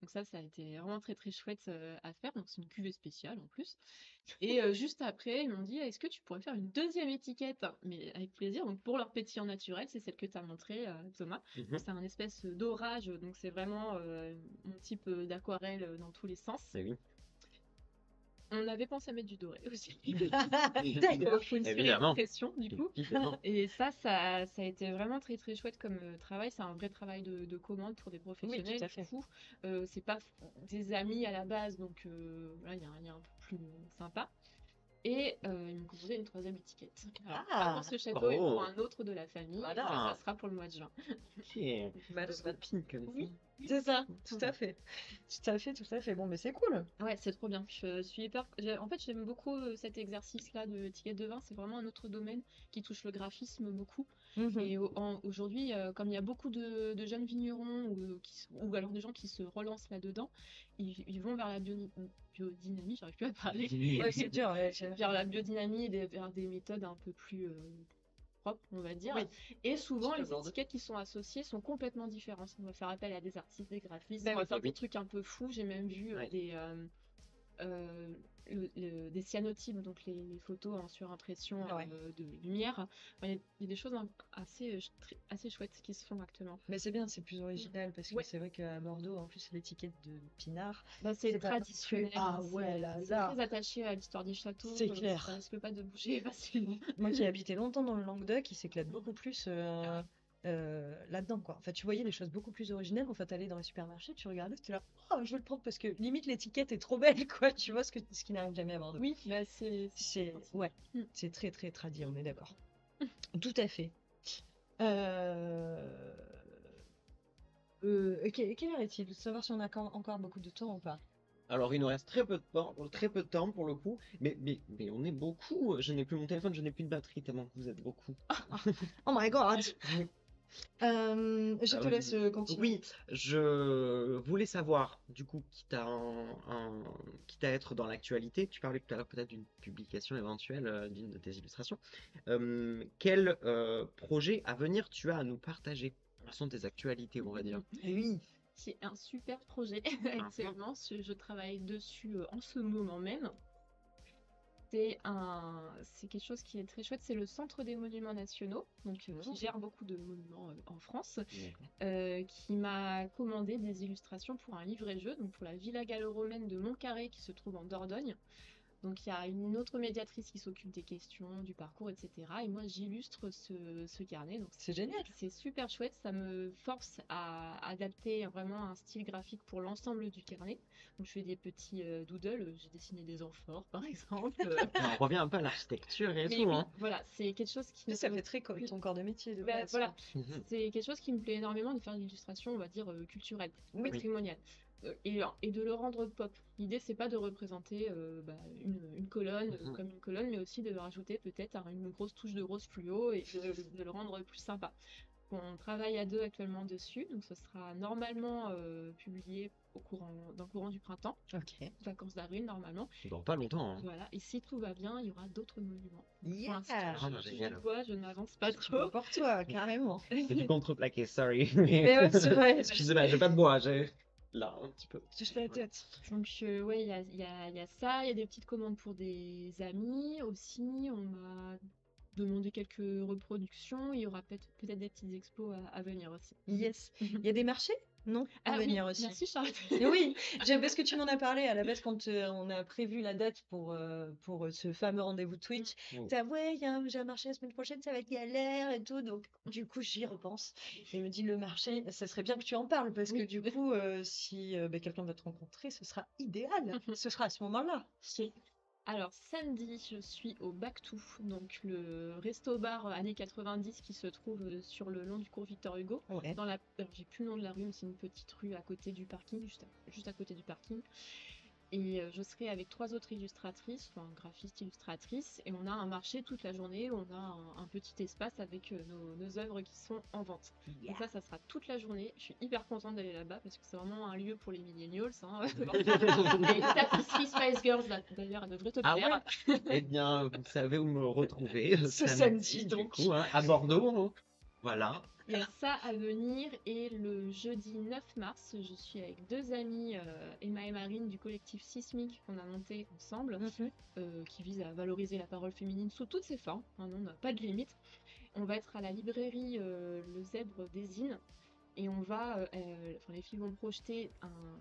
Donc ça a été vraiment très très chouette à faire. Donc c'est une cuvée spéciale en plus. Et juste après, ils m'ont dit, est-ce que tu pourrais faire une deuxième étiquette? Mais avec plaisir. Donc pour leur pétillant naturel, c'est celle que tu as montrée, Thomas. C'est un espèce d'orage, donc c'est vraiment mon type d'aquarelle dans tous les sens. C'est oui. On avait pensé à mettre du doré aussi. D'accord. Faut une Évidemment. pression du coup. Évidemment. Et ça a été vraiment très très chouette comme travail. C'est un vrai travail de commande pour des professionnels. tout à fait. Du coup, c'est pas des amis à la base, donc là il y a un lien un peu plus sympa. Et ils m'ont proposé une troisième étiquette. Alors, pas pour ce château et pour un autre de la famille. Voilà. Ça sera pour le mois de juin. Ok. Copine comme Oui. C'est ça, tout à fait. Tout à fait, tout à fait. Bon, mais c'est cool. Ouais, c'est trop bien. Je suis hyper. En fait, j'aime beaucoup cet exercice-là de étiquette de vin. C'est vraiment un autre domaine qui touche le graphisme beaucoup. Mhm. Et aujourd'hui, comme il y a beaucoup de jeunes vignerons ou alors des gens qui se relancent là-dedans, ils vont vers la biodynamie, j'arrive plus à parler, Ouais, c'est dur. Ouais, vers la biodynamie et vers des méthodes un peu plus propres, on va dire. Oui, Et souvent, je les l'aborder. étiquettes qui sont associées sont complètement différentes. On va faire appel à des artistes, des graphistes, Ben on va oui. faire des Oui. trucs un peu fous. J'ai même vu Ouais. euh, des cyanotypes, donc les photos en surimpression Ouais. de lumière. Enfin, il y a des choses assez chouettes qui se font actuellement. Mais c'est bien, c'est plus original parce que Ouais. c'est vrai qu'à Bordeaux, en plus, l'étiquette de Pinard, Bah, c'est c'est pas non plus. traditionnel, Ah hein, ouais, là, c'est là, très attaché à l'histoire des châteaux, c'est ça clair. risque pas de bouger facilement. Moi qui ai habité longtemps dans le Languedoc, il s'éclate beaucoup plus là-dedans, quoi. Enfin, tu voyais des choses beaucoup plus originales. Enfin, t'allais dans les supermarchés, tu regardais, tu es là, oh, je veux le prendre parce que limite l'étiquette est trop belle, quoi. Tu vois ce qui n'arrive jamais à Bordeaux. Oui, bah, Ouais, Mm. c'est très très tradit, on est d'accord. Tout à fait. Euh... quelle heure est-il? Savoir si on a encore beaucoup de temps ou pas. Alors, il nous reste très peu de temps pour le coup, mais on est beaucoup. Je n'ai plus mon téléphone, je n'ai plus de batterie tellement que vous êtes beaucoup. Oh my god! Je te Euh, laisse continuer. Oui, je voulais savoir, du coup, quitte à être dans l'actualité, tu parlais tout à l'heure peut-être d'une publication éventuelle d'une de tes illustrations. Quel projet à venir tu as à nous partager? Quelles sont tes actualités, on va dire? Oui. C'est un super projet actuellement. Je travaille dessus en ce moment même. C'est quelque chose qui est très chouette. C'est le Centre des Monuments Nationaux, donc qui gère beaucoup de monuments en France, qui m'a commandé des illustrations pour un livret-jeu, donc pour la Villa gallo-romaine de Montcarré qui se trouve en Dordogne. Donc il y a une autre médiatrice qui s'occupe des questions, du parcours, etc. Et moi j'illustre ce carnet. Donc C'est génial. c'est super chouette. Ça me force à adapter vraiment un style graphique pour l'ensemble du carnet. Donc je fais des petits doodles. J'ai dessiné des amphores par exemple. On revient un peu à l'architecture et Mais tout, oui, hein. voilà, c'est quelque chose qui Ça me fait très ton corps de métier de bah, base, voilà, quoi. c'est quelque chose qui me plaît énormément de faire de l'illustration, on va dire, culturelle, Oui. patrimoniale, et de le rendre pop. L'idée, c'est pas de représenter une colonne comme une colonne, mais aussi de rajouter peut-être une grosse touche de rose fluo et de le rendre plus sympa. On travaille à deux actuellement dessus, donc ce sera normalement publié dans le courant du printemps, Ok. vacances d'avril normalement. Dans pas longtemps, hein. Voilà, et si tout va bien, il y aura d'autres monuments. Pour Yeah. l'instant, Ah, je génial. vois, je n'avance pas trop. Pour toi, carrément. C'est du contreplaqué, sorry. Mais ouais, c'est vrai. Excusez-moi, j'ai pas de bois, j'ai là un petit peu. Touche la tête. Donc, ouais, il y a ça, il y a des petites commandes pour des amis aussi. On m'a demandé quelques reproductions. Il y aura peut-être des petites expos à venir aussi. Yes. Il y a des marchés? Non? À Ah oui, venir aussi. merci Charlotte. Et oui, parce que tu m'en as parlé à la base quand on a prévu la date pour ce fameux rendez-vous Twitch. Mm. T'as ouais, j'ai un marché la semaine prochaine, ça va être galère et tout. Donc du coup, j'y repense. Et me dit le marché, ça serait bien que tu en parles parce que Oui. du coup, si quelqu'un va te rencontrer, ce sera idéal. Ce sera à ce moment-là. Alors, samedi, je suis au Bactou, donc le resto-bar années 90 qui se trouve sur le long du cours Victor Hugo. Ouais. Alors, j'ai plus le nom de la rue, mais c'est une petite rue à côté du parking, juste à côté du parking. Et je serai avec 3 autres illustratrices, enfin graphistes illustratrices, et on a un marché toute la journée, on a un petit espace avec nos œuvres qui sont en vente. Yeah. Donc ça sera toute la journée. Je suis hyper contente d'aller là-bas parce que c'est vraiment un lieu pour les millennials. Hein. Les tapisseries Spice Girls, d'ailleurs, elles devraient te Ah plaire. ouais? Eh bien, vous savez où me retrouver Ce samedi, samedi, du donc. coup, hein, à Bordeaux, hein. Voilà. Il y a ça à venir, et le jeudi 9 mars, je suis avec 2 amies, Emma et Marine, du collectif Sismique qu'on a monté ensemble, qui vise à valoriser la parole féminine sous toutes ses formes. Hein, on n'a pas de limite. On va être à la librairie Le Zèbre d'Ezine, et on va, les filles vont projeter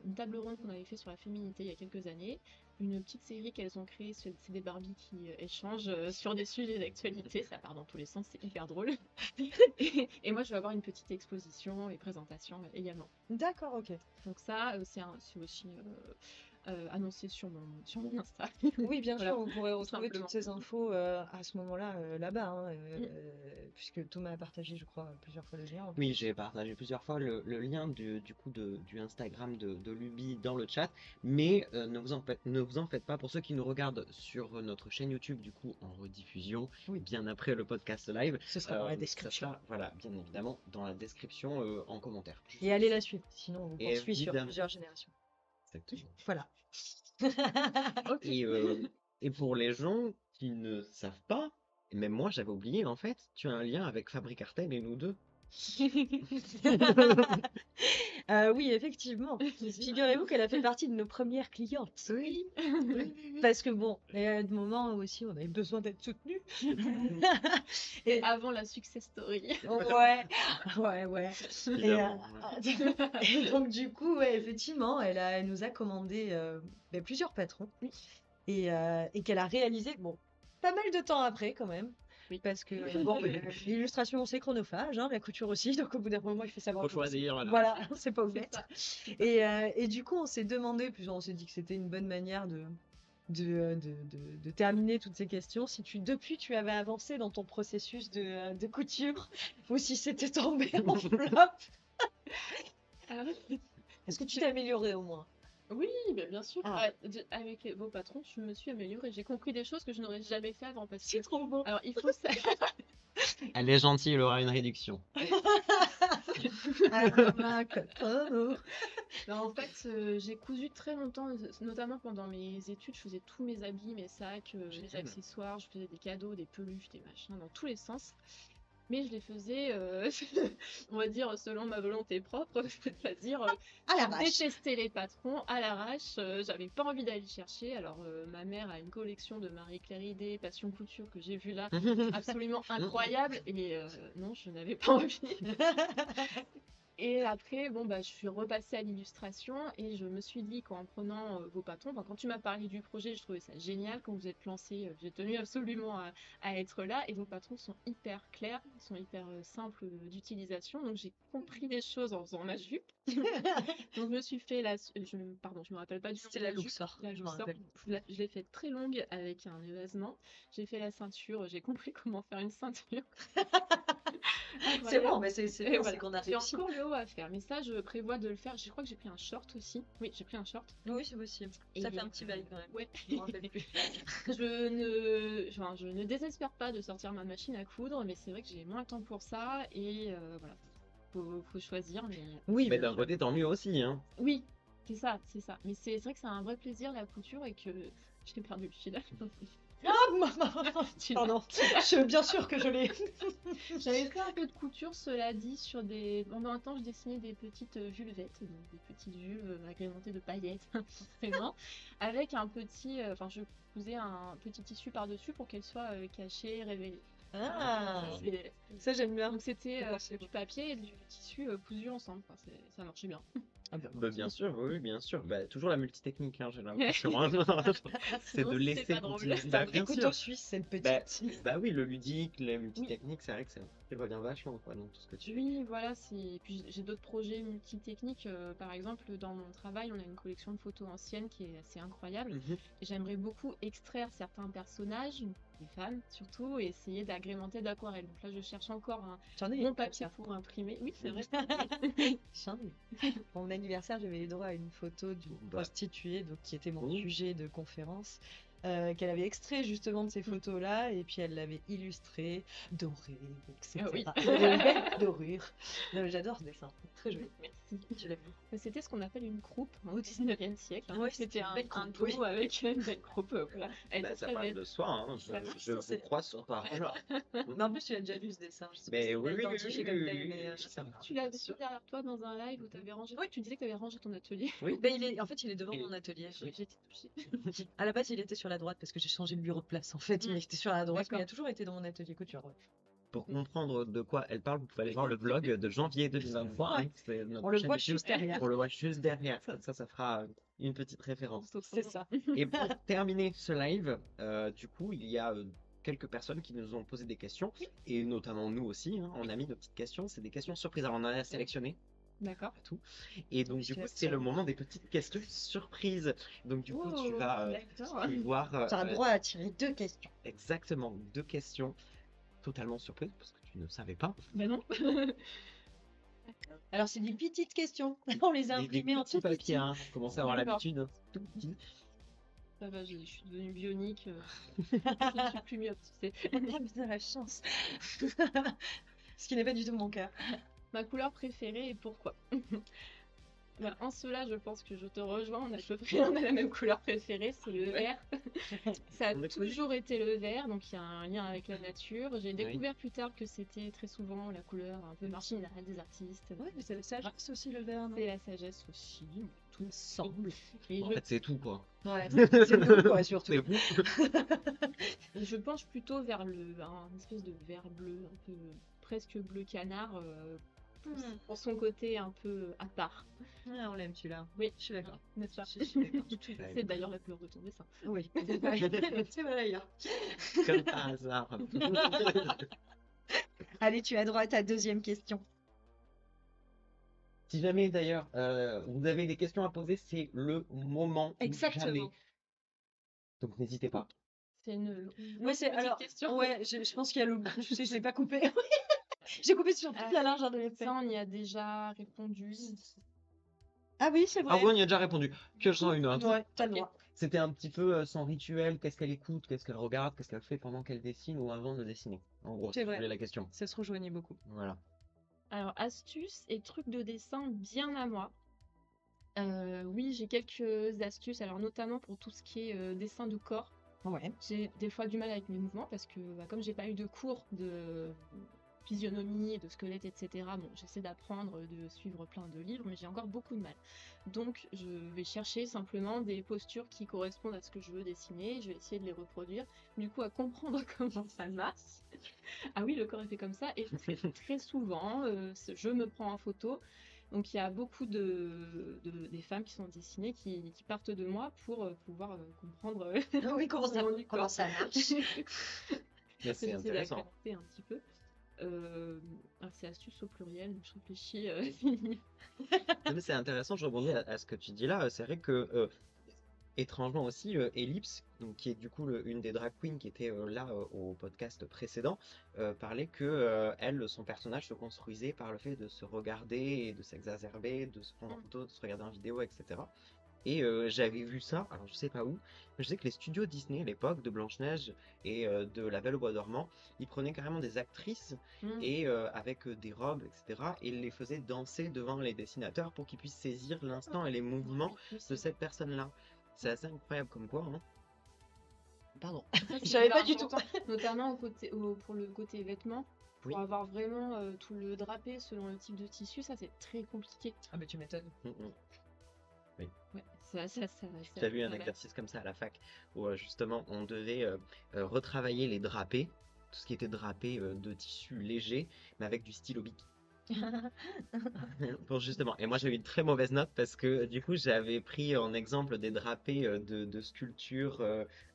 une table ronde qu'on avait fait sur la féminité il y a quelques années, une petite série qu'elles ont créée, c'est des Barbies qui échangent sur des sujets d'actualité, ça part dans tous les sens, c'est hyper drôle. Et moi je vais avoir une petite exposition et présentation également. D'accord, ok. Donc ça, c'est aussi annoncé sur mon Insta. Oui, bien Voilà, sûr, vous pourrez tout retrouver toutes simplement. ces infos à ce moment-là, là-bas, hein, Mm. puisque Thomas a partagé, je crois, plusieurs fois le lien en Oui, plus. j'ai partagé plusieurs fois le lien du coup du Instagram de Luby dans le chat, mais ne vous en faites pas pour ceux qui nous regardent sur notre chaîne YouTube, du coup en rediffusion, Oui, bien après le podcast live, ce sera dans la ça description. sera, voilà, bien évidemment, dans la description en commentaire. Et allez la suivre, sinon on vous poursuit sur Évidemment, plusieurs générations. exactement. Voilà. Ok. Et, et pour les gens qui ne savent pas, et même moi j'avais oublié en fait, tu as un lien avec Fabric Artel et nous deux. Oui, effectivement. Figurez-vous qu'elle a fait partie de nos premières clientes. Oui. Parce que bon, il y a des moments où aussi on avait besoin d'être soutenus. Et Avant la success story. ouais. Et, Évidemment. et donc du coup, ouais, effectivement, elle nous a commandé plusieurs patrons et qu'elle a réalisé, bon, pas mal de temps après quand même. Oui. Parce que bon, l'illustration c'est chronophage, hein, la couture aussi, donc au bout d'un moment il faut savoir Faut choisir, voilà. Voilà, c'est pas C'est bête. ça. Et du coup on s'est demandé, puis on s'est dit que c'était une bonne manière de terminer toutes ces questions, si depuis tu avais avancé dans ton processus de couture ou si c'était tombé en flop. Ah, Est-ce que tu t'es améliorée au moins? oui, bien sûr. Ah. Avec vos patrons, je me suis améliorée. J'ai compris des choses que je n'aurais jamais fait avant parce que. C'est trop beau. Alors, il faut ça. Elle est gentille, elle aura une réduction. Ben, en fait, j'ai cousu très longtemps, notamment pendant mes études. Je faisais tous mes habits, mes sacs, mes Génial. accessoires. Je faisais des cadeaux, des peluches, des machins, dans tous les sens. Mais je les faisais, on va dire, selon ma volonté propre, c'est-à-dire À je l'arrache. détestais les patrons à l'arrache, j'avais pas envie d'aller chercher. Alors, ma mère a une collection de Marie-Claire Idé, Passion Couture que j'ai vue là, absolument incroyable, et non, je n'avais pas envie. Et après, bon, bah, je suis repassée à l'illustration et je me suis dit qu'en prenant vos patrons, enfin, quand tu m'as parlé du projet, je trouvais ça génial. Quand vous êtes lancé, j'ai tenu absolument à être là. Et vos patrons sont hyper clairs, ils sont hyper simples d'utilisation. Donc j'ai compris des choses en faisant ma jupe. Donc je me suis fait pardon, je me rappelle pas du nom C'est de la la jupe. Luxor, La je m'en Luxor. rappelle. Je l'ai faite très longue avec un évasement. J'ai fait la ceinture, j'ai compris comment faire une ceinture. C'est bon, Incroyable. mais c'est Et bien, voilà, c'est qu'on a j'ai réussi. encore le haut à faire, mais ça, je prévois de le faire. Je crois que j'ai pris un short aussi. Oui, j'ai pris un short. Oui, c'est possible. Et Ça fait un petit bail quand même. ouais. Je m'en rappelle plus. Je ne désespère pas de sortir ma machine à coudre, mais c'est vrai que j'ai moins le temps pour ça et voilà, faut choisir. Mais Oui, Mais bien d'un sûr. côté, tant mieux aussi, hein. oui, c'est ça, c'est ça. Mais c'est vrai que c'est un vrai plaisir la couture et que j'ai perdu le fil. Tu l'as. Pardon, bien sûr que je l'ai. J'avais fait un peu de couture, cela dit, sur des. Pendant un temps, je dessinais des petites vulvettes, donc des petites vulves agrémentées de paillettes, forcément, avec un petit. Enfin, je cousais un petit tissu par-dessus pour qu'elle soit cachée, révélée. Ah, C'est- ça j'aime bien. Donc, c'était C'est du papier et du tissu cousu ensemble. Enfin, ça marchait bien. Ah bah, Bah, bien sûr, oui, bien sûr. Bah, toujours la multitechnique, hein, j'ai l'impression. Hein. C'est Sinon, de c'est laisser pas drôle. continuer. c'est un Bah, vrai bien couteau sûr. suisse, cette Bah, petite. bah oui, le ludique, la multitechnique, c'est vrai que ça revient vachement, quoi, dans tout ce que tu fais. Oui, voilà, puis j'ai d'autres projets multitechniques. Par exemple, dans mon travail, on a une collection de photos anciennes qui est assez incroyable. Mhm. Et j'aimerais beaucoup extraire certains personnages, les femmes surtout, et essayer d'agrémenter d'aquarelles. Donc là, je cherche encore un J'en ai bon une papier comme ça. pour imprimer. Oui, c'est vrai. J'en ai. Pour mon anniversaire, j'avais eu droit à une photo d'une Bah. prostituée, donc qui était mon Oui. sujet de conférence, qu'elle avait extrait justement de ces photos-là, et puis elle l'avait illustrée, dorée, etc. Ah oui. Elle avait une belle dorure. Non, mais j'adore ce dessin, très joli. Merci. Je l'aime. C'était ce qu'on appelle une croupe hein, au 19e siècle. Hein. Ouais, C'était une un, belle un croupe, dos oui. avec une belle croupe. Voilà. Elle Bah, était ça très parle belle. de soi, hein. Voilà. Je vous C'est- crois sur parole. Mais en plus, tu as déjà vu ce dessin, je sais pas Mais si oui, tu l'as oui, identifié oui, comme oui, tel, oui, mais oui, ça va. Tu l'avais vu derrière toi dans un live où tu avais rangé. Oui. Tu disais que tu avais rangé ton atelier. Oui. ben, en fait, il est devant Et- mon atelier. Oui. J'étais touchée. À la base, il était sur la droite parce que j'ai changé le bureau de place. En fait, il était sur la droite, mais il a D'accord. toujours été dans mon atelier couture. Ouais. Pour comprendre de quoi elle parle, vous pouvez aller voir le vlog de janvier 2023. Hein. C'est notre On le chaîne voit YouTube. juste derrière. On le voit juste derrière. Ça fera une petite référence. C'est ça. Et pour terminer ce live, du coup, il y a quelques personnes qui nous ont posé des questions, et notamment nous aussi, hein, on a mis nos petites questions, c'est des questions surprises. Alors on en a sélectionné D'accord. pas tout. Et donc, du coup, c'est le moment des petites questions surprises. Donc, du coup, tu vas D'accord. pouvoir Tu as le droit à tirer 2 questions. exactement 2 questions totalement surprises parce que tu ne savais pas. Ben non. Alors, c'est des petites questions. On les a Des imprimées en petits tout petit. papiers, hein. On commence à avoir D'accord. l'habitude, hein, tout petit. Ça va, je suis devenue bionique. Je ne suis plus myope, tu sais. Vous avez la chance. Ce qui n'est pas du tout mon cas. Ma couleur préférée et pourquoi? Bah, en cela, je pense que je te rejoins. On a à peu près on a la même couleur préférée, c'est le vert. Ça a On est connus. toujours été le vert, donc il y a un lien avec la nature. J'ai découvert plus tard que c'était très souvent la couleur un peu marginale des artistes. Oui, mais c'est la sagesse aussi, le vert, non? C'est la sagesse aussi, tout me semble. Et En fait, c'est tout, quoi. Ouais, c'est beau, quoi, surtout. C'est vous. je penche plutôt vers un espèce de vert bleu, un peu presque bleu canard, pour son côté un peu à part. Ah, on l'aime celui-là. Oui, Je suis d'accord. n'est-ce pas? Je suis d'accord. C'est d'ailleurs la couleur de ton dessin. Oui, c'est vrai. C'est vrai d'ailleurs. Comme par hasard. Allez, tu as droit à ta 2e question. Si jamais d'ailleurs vous avez des questions à poser, c'est le moment ou Exactement. jamais. Donc n'hésitez pas. C'est une Oui, c'est petite alors. question. Ouais, je pense qu'il y a le. Je sais, je l'ai pas coupé. J'ai coupé sur toute la largeur de l'épée. Ça, on y a déjà répondu. Ah oui, c'est vrai. Ah oui, on y a déjà répondu. Pioche-en une autre. Ouais, t'as le droit. C'était un petit peu son rituel, qu'est-ce qu'elle écoute, qu'est-ce qu'elle regarde, qu'est-ce qu'elle fait pendant qu'elle dessine ou avant de dessiner. En gros, C'est si vous vrai. voulez la question. Ça se rejoignait beaucoup. Voilà. Alors, astuces et trucs de dessin bien à moi. Oui, j'ai quelques astuces, alors notamment pour tout ce qui est dessin de corps. Ouais. J'ai des fois du mal avec mes mouvements parce que comme j'ai pas eu de cours de physionomie, de squelette, etc. Bon, j'essaie d'apprendre, de suivre plein de livres, mais j'ai encore beaucoup de mal. Donc, je vais chercher simplement des postures qui correspondent à ce que je veux dessiner. Je vais essayer de les reproduire. Du coup, à comprendre comment ça marche. Ah oui, le corps est fait comme ça. Et je fais très souvent, je me prends en photo. Donc, il y a beaucoup des femmes qui sont dessinées qui partent de moi pour pouvoir comprendre Oui, comment ça marche. Mais c'est j'essaie intéressant. d'acclimater un petit peu. Alors c'est astuce au pluriel, donc je réfléchis. Non, mais c'est intéressant, je rebondis à ce que tu dis là. C'est vrai que étrangement aussi, Ellipse, donc, qui est du coup une des drag queens qui était là au podcast précédent, parlait que elle, son personnage se construisait par le fait de se regarder et de s'exacerber, de se prendre en photo, de se regarder en vidéo, etc. Et j'avais vu ça, alors je sais pas où, mais je sais que les studios Disney à l'époque, de Blanche-Neige et de La Belle au Bois dormant, ils prenaient carrément des actrices et avec des robes, etc. et ils les faisaient danser devant les dessinateurs pour qu'ils puissent saisir l'instant et les mouvements de cette personne-là. C'est assez incroyable comme quoi, hein. Pardon. Ça, Je savais pas hyper du tout. important, notamment pour le côté vêtements. Oui. Pour avoir vraiment tout le drapé selon le type de tissu, ça c'est très compliqué. Ah, bah tu m'étonnes. Ouais, ça Tu as vu un ouais. exercice comme ça à la fac où justement on devait retravailler les drapés, tout ce qui était drapé de tissu léger, mais avec du stylo bic. Pour justement. Et moi j'ai eu une très mauvaise note parce que du coup j'avais pris en exemple des drapés de sculptures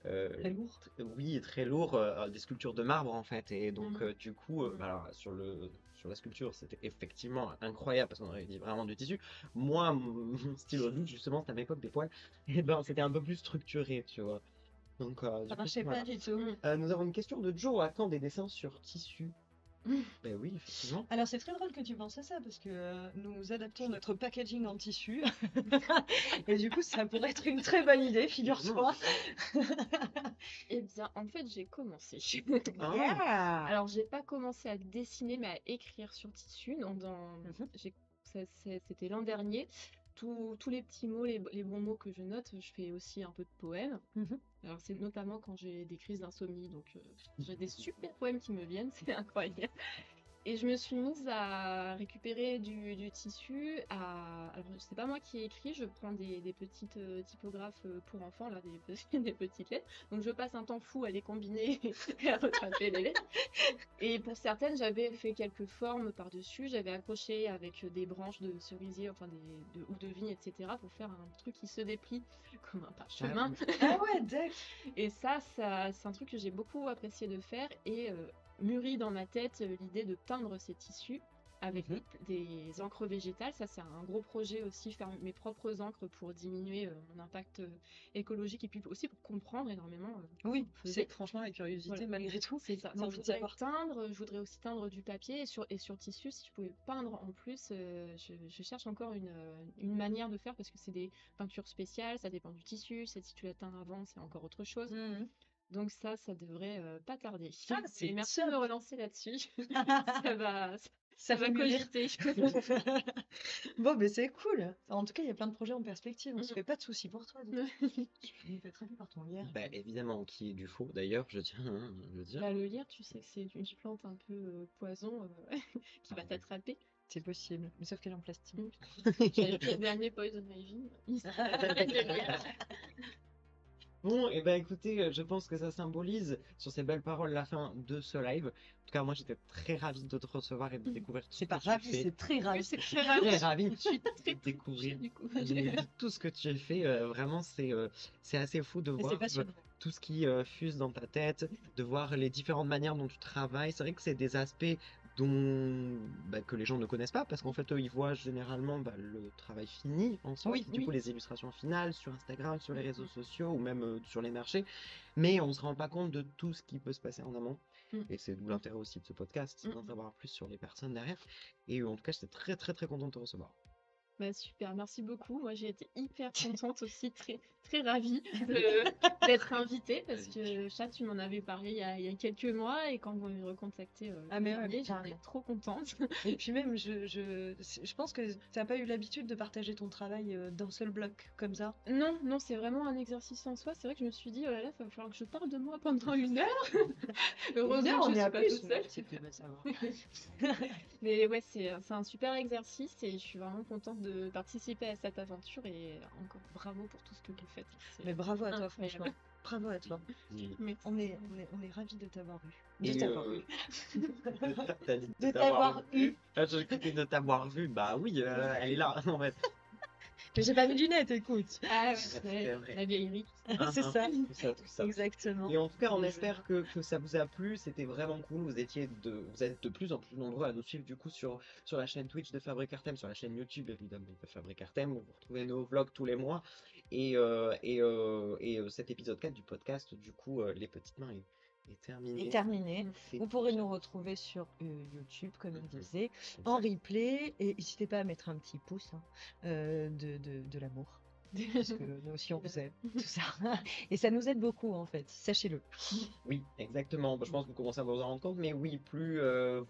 Très lourd. oui, très lourds, des sculptures de marbre en fait. Et donc du coup, alors, sur la sculpture c'était effectivement incroyable parce qu'on avait dit vraiment du tissu. Moi, mon stylo bic justement c'était à l'époque des poils, et ben c'était un peu plus structuré, tu vois. Donc du Ça coup, marchait voilà. pas du tout. Nous avons une question de Joe. À quand des dessins sur tissu? Ben oui, effectivement. Alors c'est très drôle que tu penses à ça parce que nous adaptons notre packaging en tissu et du coup ça pourrait être une très bonne idée, figure-toi. Eh bien, en fait, j'ai commencé. Ah. Alors, j'ai pas commencé à dessiner, mais à écrire sur tissu. C'était l'an dernier. Tous les petits mots, les bons mots que je note, je fais aussi un peu de poèmes. Alors, c'est notamment quand j'ai des crises d'insomnie, donc j'ai des super poèmes qui me viennent, c'est incroyable. Et je me suis mise à récupérer du tissu. Alors, c'est pas moi qui ai écrit, je prends des petites typographes pour enfants, là, des petites lettres. Donc, je passe un temps fou à les combiner et à retracer les lettres. Et pour certaines, j'avais fait quelques formes par-dessus. J'avais accroché avec des branches de cerisier, enfin ou de vigne, etc. pour faire un truc qui se déplie comme un parchemin. Ah ouais, d'accord. Et ça c'est un truc que j'ai beaucoup apprécié de faire et mûri dans ma tête l'idée de peindre ces tissus. avec Mhm. des encres végétales. Ça, c'est un gros projet aussi, faire mes propres encres pour diminuer mon impact écologique et puis aussi pour comprendre énormément Oui, ce qu'on faisait. c'est franchement la curiosité Voilà. malgré tout. C'est ça. T'as Donc, envie de savoir. je voudrais aussi teindre du papier et sur tissu, si je pouvais peindre en plus. Je cherche encore une manière de faire parce que c'est des peintures spéciales, ça dépend du tissu. Si tu l'as teint avant, c'est encore autre chose. Mhm. Donc ça devrait pas tarder. Ah, Et c'est merci de me top. relancer là-dessus. Ça Ça va fait mûrir. cogiter. Bon, mais c'est cool. En tout cas, il y a plein de projets en perspective. On se Mhm. fait pas de soucis pour toi. Tu nous fais très bien par ton lierre. Bah, évidemment, qui est du faux d'ailleurs, je tiens à le dire. Bah, le lierre, tu sais que c'est une plante un peu poison qui Ah va ouais. t'attraper. C'est possible, mais sauf qu'elle est en plastique. J'avais pris le dernier Poison Ivy. Le lierre. Bon, et ben écoutez, je pense que ça symbolise sur ces belles paroles la fin de ce live. En tout cas, moi j'étais très ravi de te recevoir et de découvrir tout ce C'est que pas tu ravi, fais. c'est très Oui, ravi. c'est très ravi. Très ravi Je suis de très découvrir. touchée du coup. Tout ce que tu as fait, vraiment, c'est assez fou de Mais c'est voir passionnant. tout ce qui fuse dans ta tête, de voir les différentes manières dont tu travailles. C'est vrai que c'est des aspects que les gens ne connaissent pas, parce qu'en fait, eux, ils voient généralement le travail fini en soi, Oui, du coup, oui. les illustrations finales sur Instagram, sur les réseaux sociaux ou même sur les marchés. Mais on se rend pas compte de tout ce qui peut se passer en amont. Mm. Et c'est d'où l'intérêt aussi de ce podcast, c'est d'en Mm. savoir plus sur les personnes derrière. Et en tout cas, j'étais très, très, très content de te recevoir. Bah, super, merci beaucoup. Moi, j'ai été hyper contente aussi, très, très ravie d'être invitée parce que chat, tu m'en avais parlé il y a quelques mois et quand vous m'avez recontacté Ah, mais ouais, dernier, j'étais carrément. trop contente. Et puis même, je pense que t'as pas eu l'habitude de partager ton travail d'un seul bloc comme ça. Non, non, c'est vraiment un exercice en soi. C'est vrai que je me suis dit, oh là là, il va falloir que je parle de moi pendant 1 heure. Heureusement que je suis pas toute seule. C'est plus mal savoir. Mais ouais, c'est un super exercice et je suis vraiment contente de participer à cette aventure et encore bravo pour tout ce que vous faites. C'est Mais bravo à toi, incroyable. franchement. Bravo à toi. Merci. On est ravis de t'avoir eu. Et De t'avoir eu. t'as dit De t'avoir eu. Ah, j'ai cru de t'avoir vu. Bah oui, elle est là, en fait. Mais j'ai pas mis de lunettes, écoute. Ah ouais, C'est ouais, vrai. la vieillerie. C'est ça. Tout ça, tout ça. Exactement. Et en tout cas, on espère que ça vous a plu. C'était vraiment cool. Vous êtes de plus en plus nombreux à nous suivre du coup sur la chaîne Twitch de Fabric Artem, sur la chaîne YouTube évidemment de Fabric Artem, où vous retrouvez nos vlogs tous les mois. Et cet épisode 4 du podcast, du coup, Les Petites Mains est terminé. Et terminé. C'est Vous pourrez nous retrouver sur YouTube, comme on Mhm. disait, en replay. Et n'hésitez pas à mettre un petit pouce de l'amour. Parce que nous aussi, on vous aime. Tout ça. Et ça nous aide beaucoup, en fait. Sachez-le. Oui, exactement. Bah, je pense que vous commencez à vous en rendre compte, mais oui, plus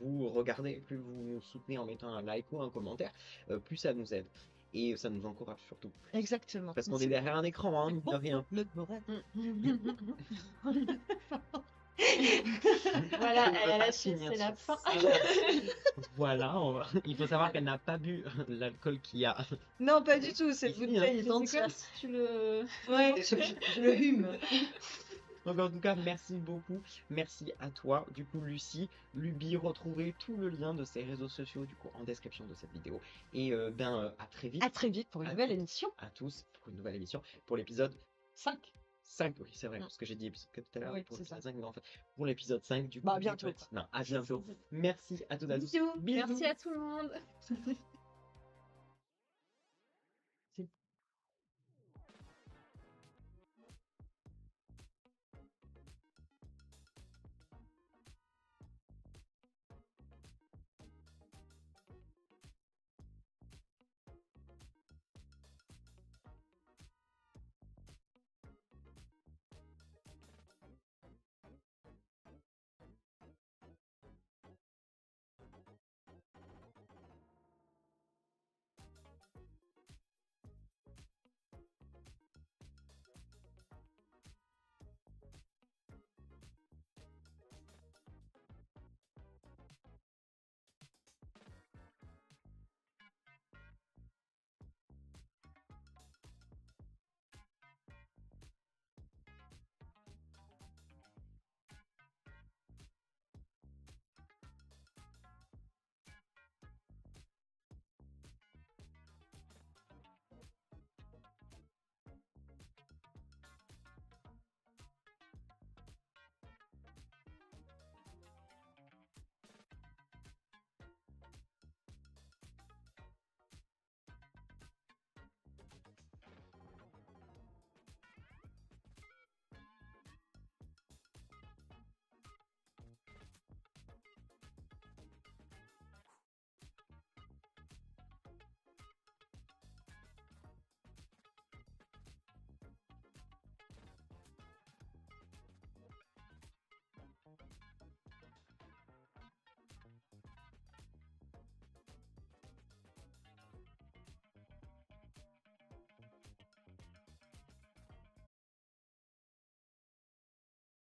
vous regardez, plus vous nous soutenez en mettant un like ou un commentaire, plus ça nous aide. Et ça nous encourage surtout. Exactement. Parce qu'on est derrière un écran, hein, mine de rien. Notre morale. Voilà, On peut elle a pas lâché, finir c'est la sur fin. ça. Voilà, il faut savoir qu'elle n'a pas bu l'alcool qu'il y a. Non, pas du tout. Cette Ici, bouteille est C'est entière. comme si tu le... Ouais, je le hume. Donc en tout cas, merci beaucoup. Merci à toi. Du coup, Lucie, Luby, retrouvez tout le lien de ses réseaux sociaux du coup en description de cette vidéo. Et à très vite À très vite pour une À nouvelle vite. émission. à tous pour une nouvelle émission, pour l'épisode 5. 5, oui, c'est vrai, Mm. parce que j'ai dit épisode 4 tout à l'heure, Oui, pour c'est l'épisode ça. 5, mais en fait, pour l'épisode 5, du coup. Bah, des bientôt, petits- Non, à bientôt. Merci à toutes et à tous. Bisous. Merci à tout le monde.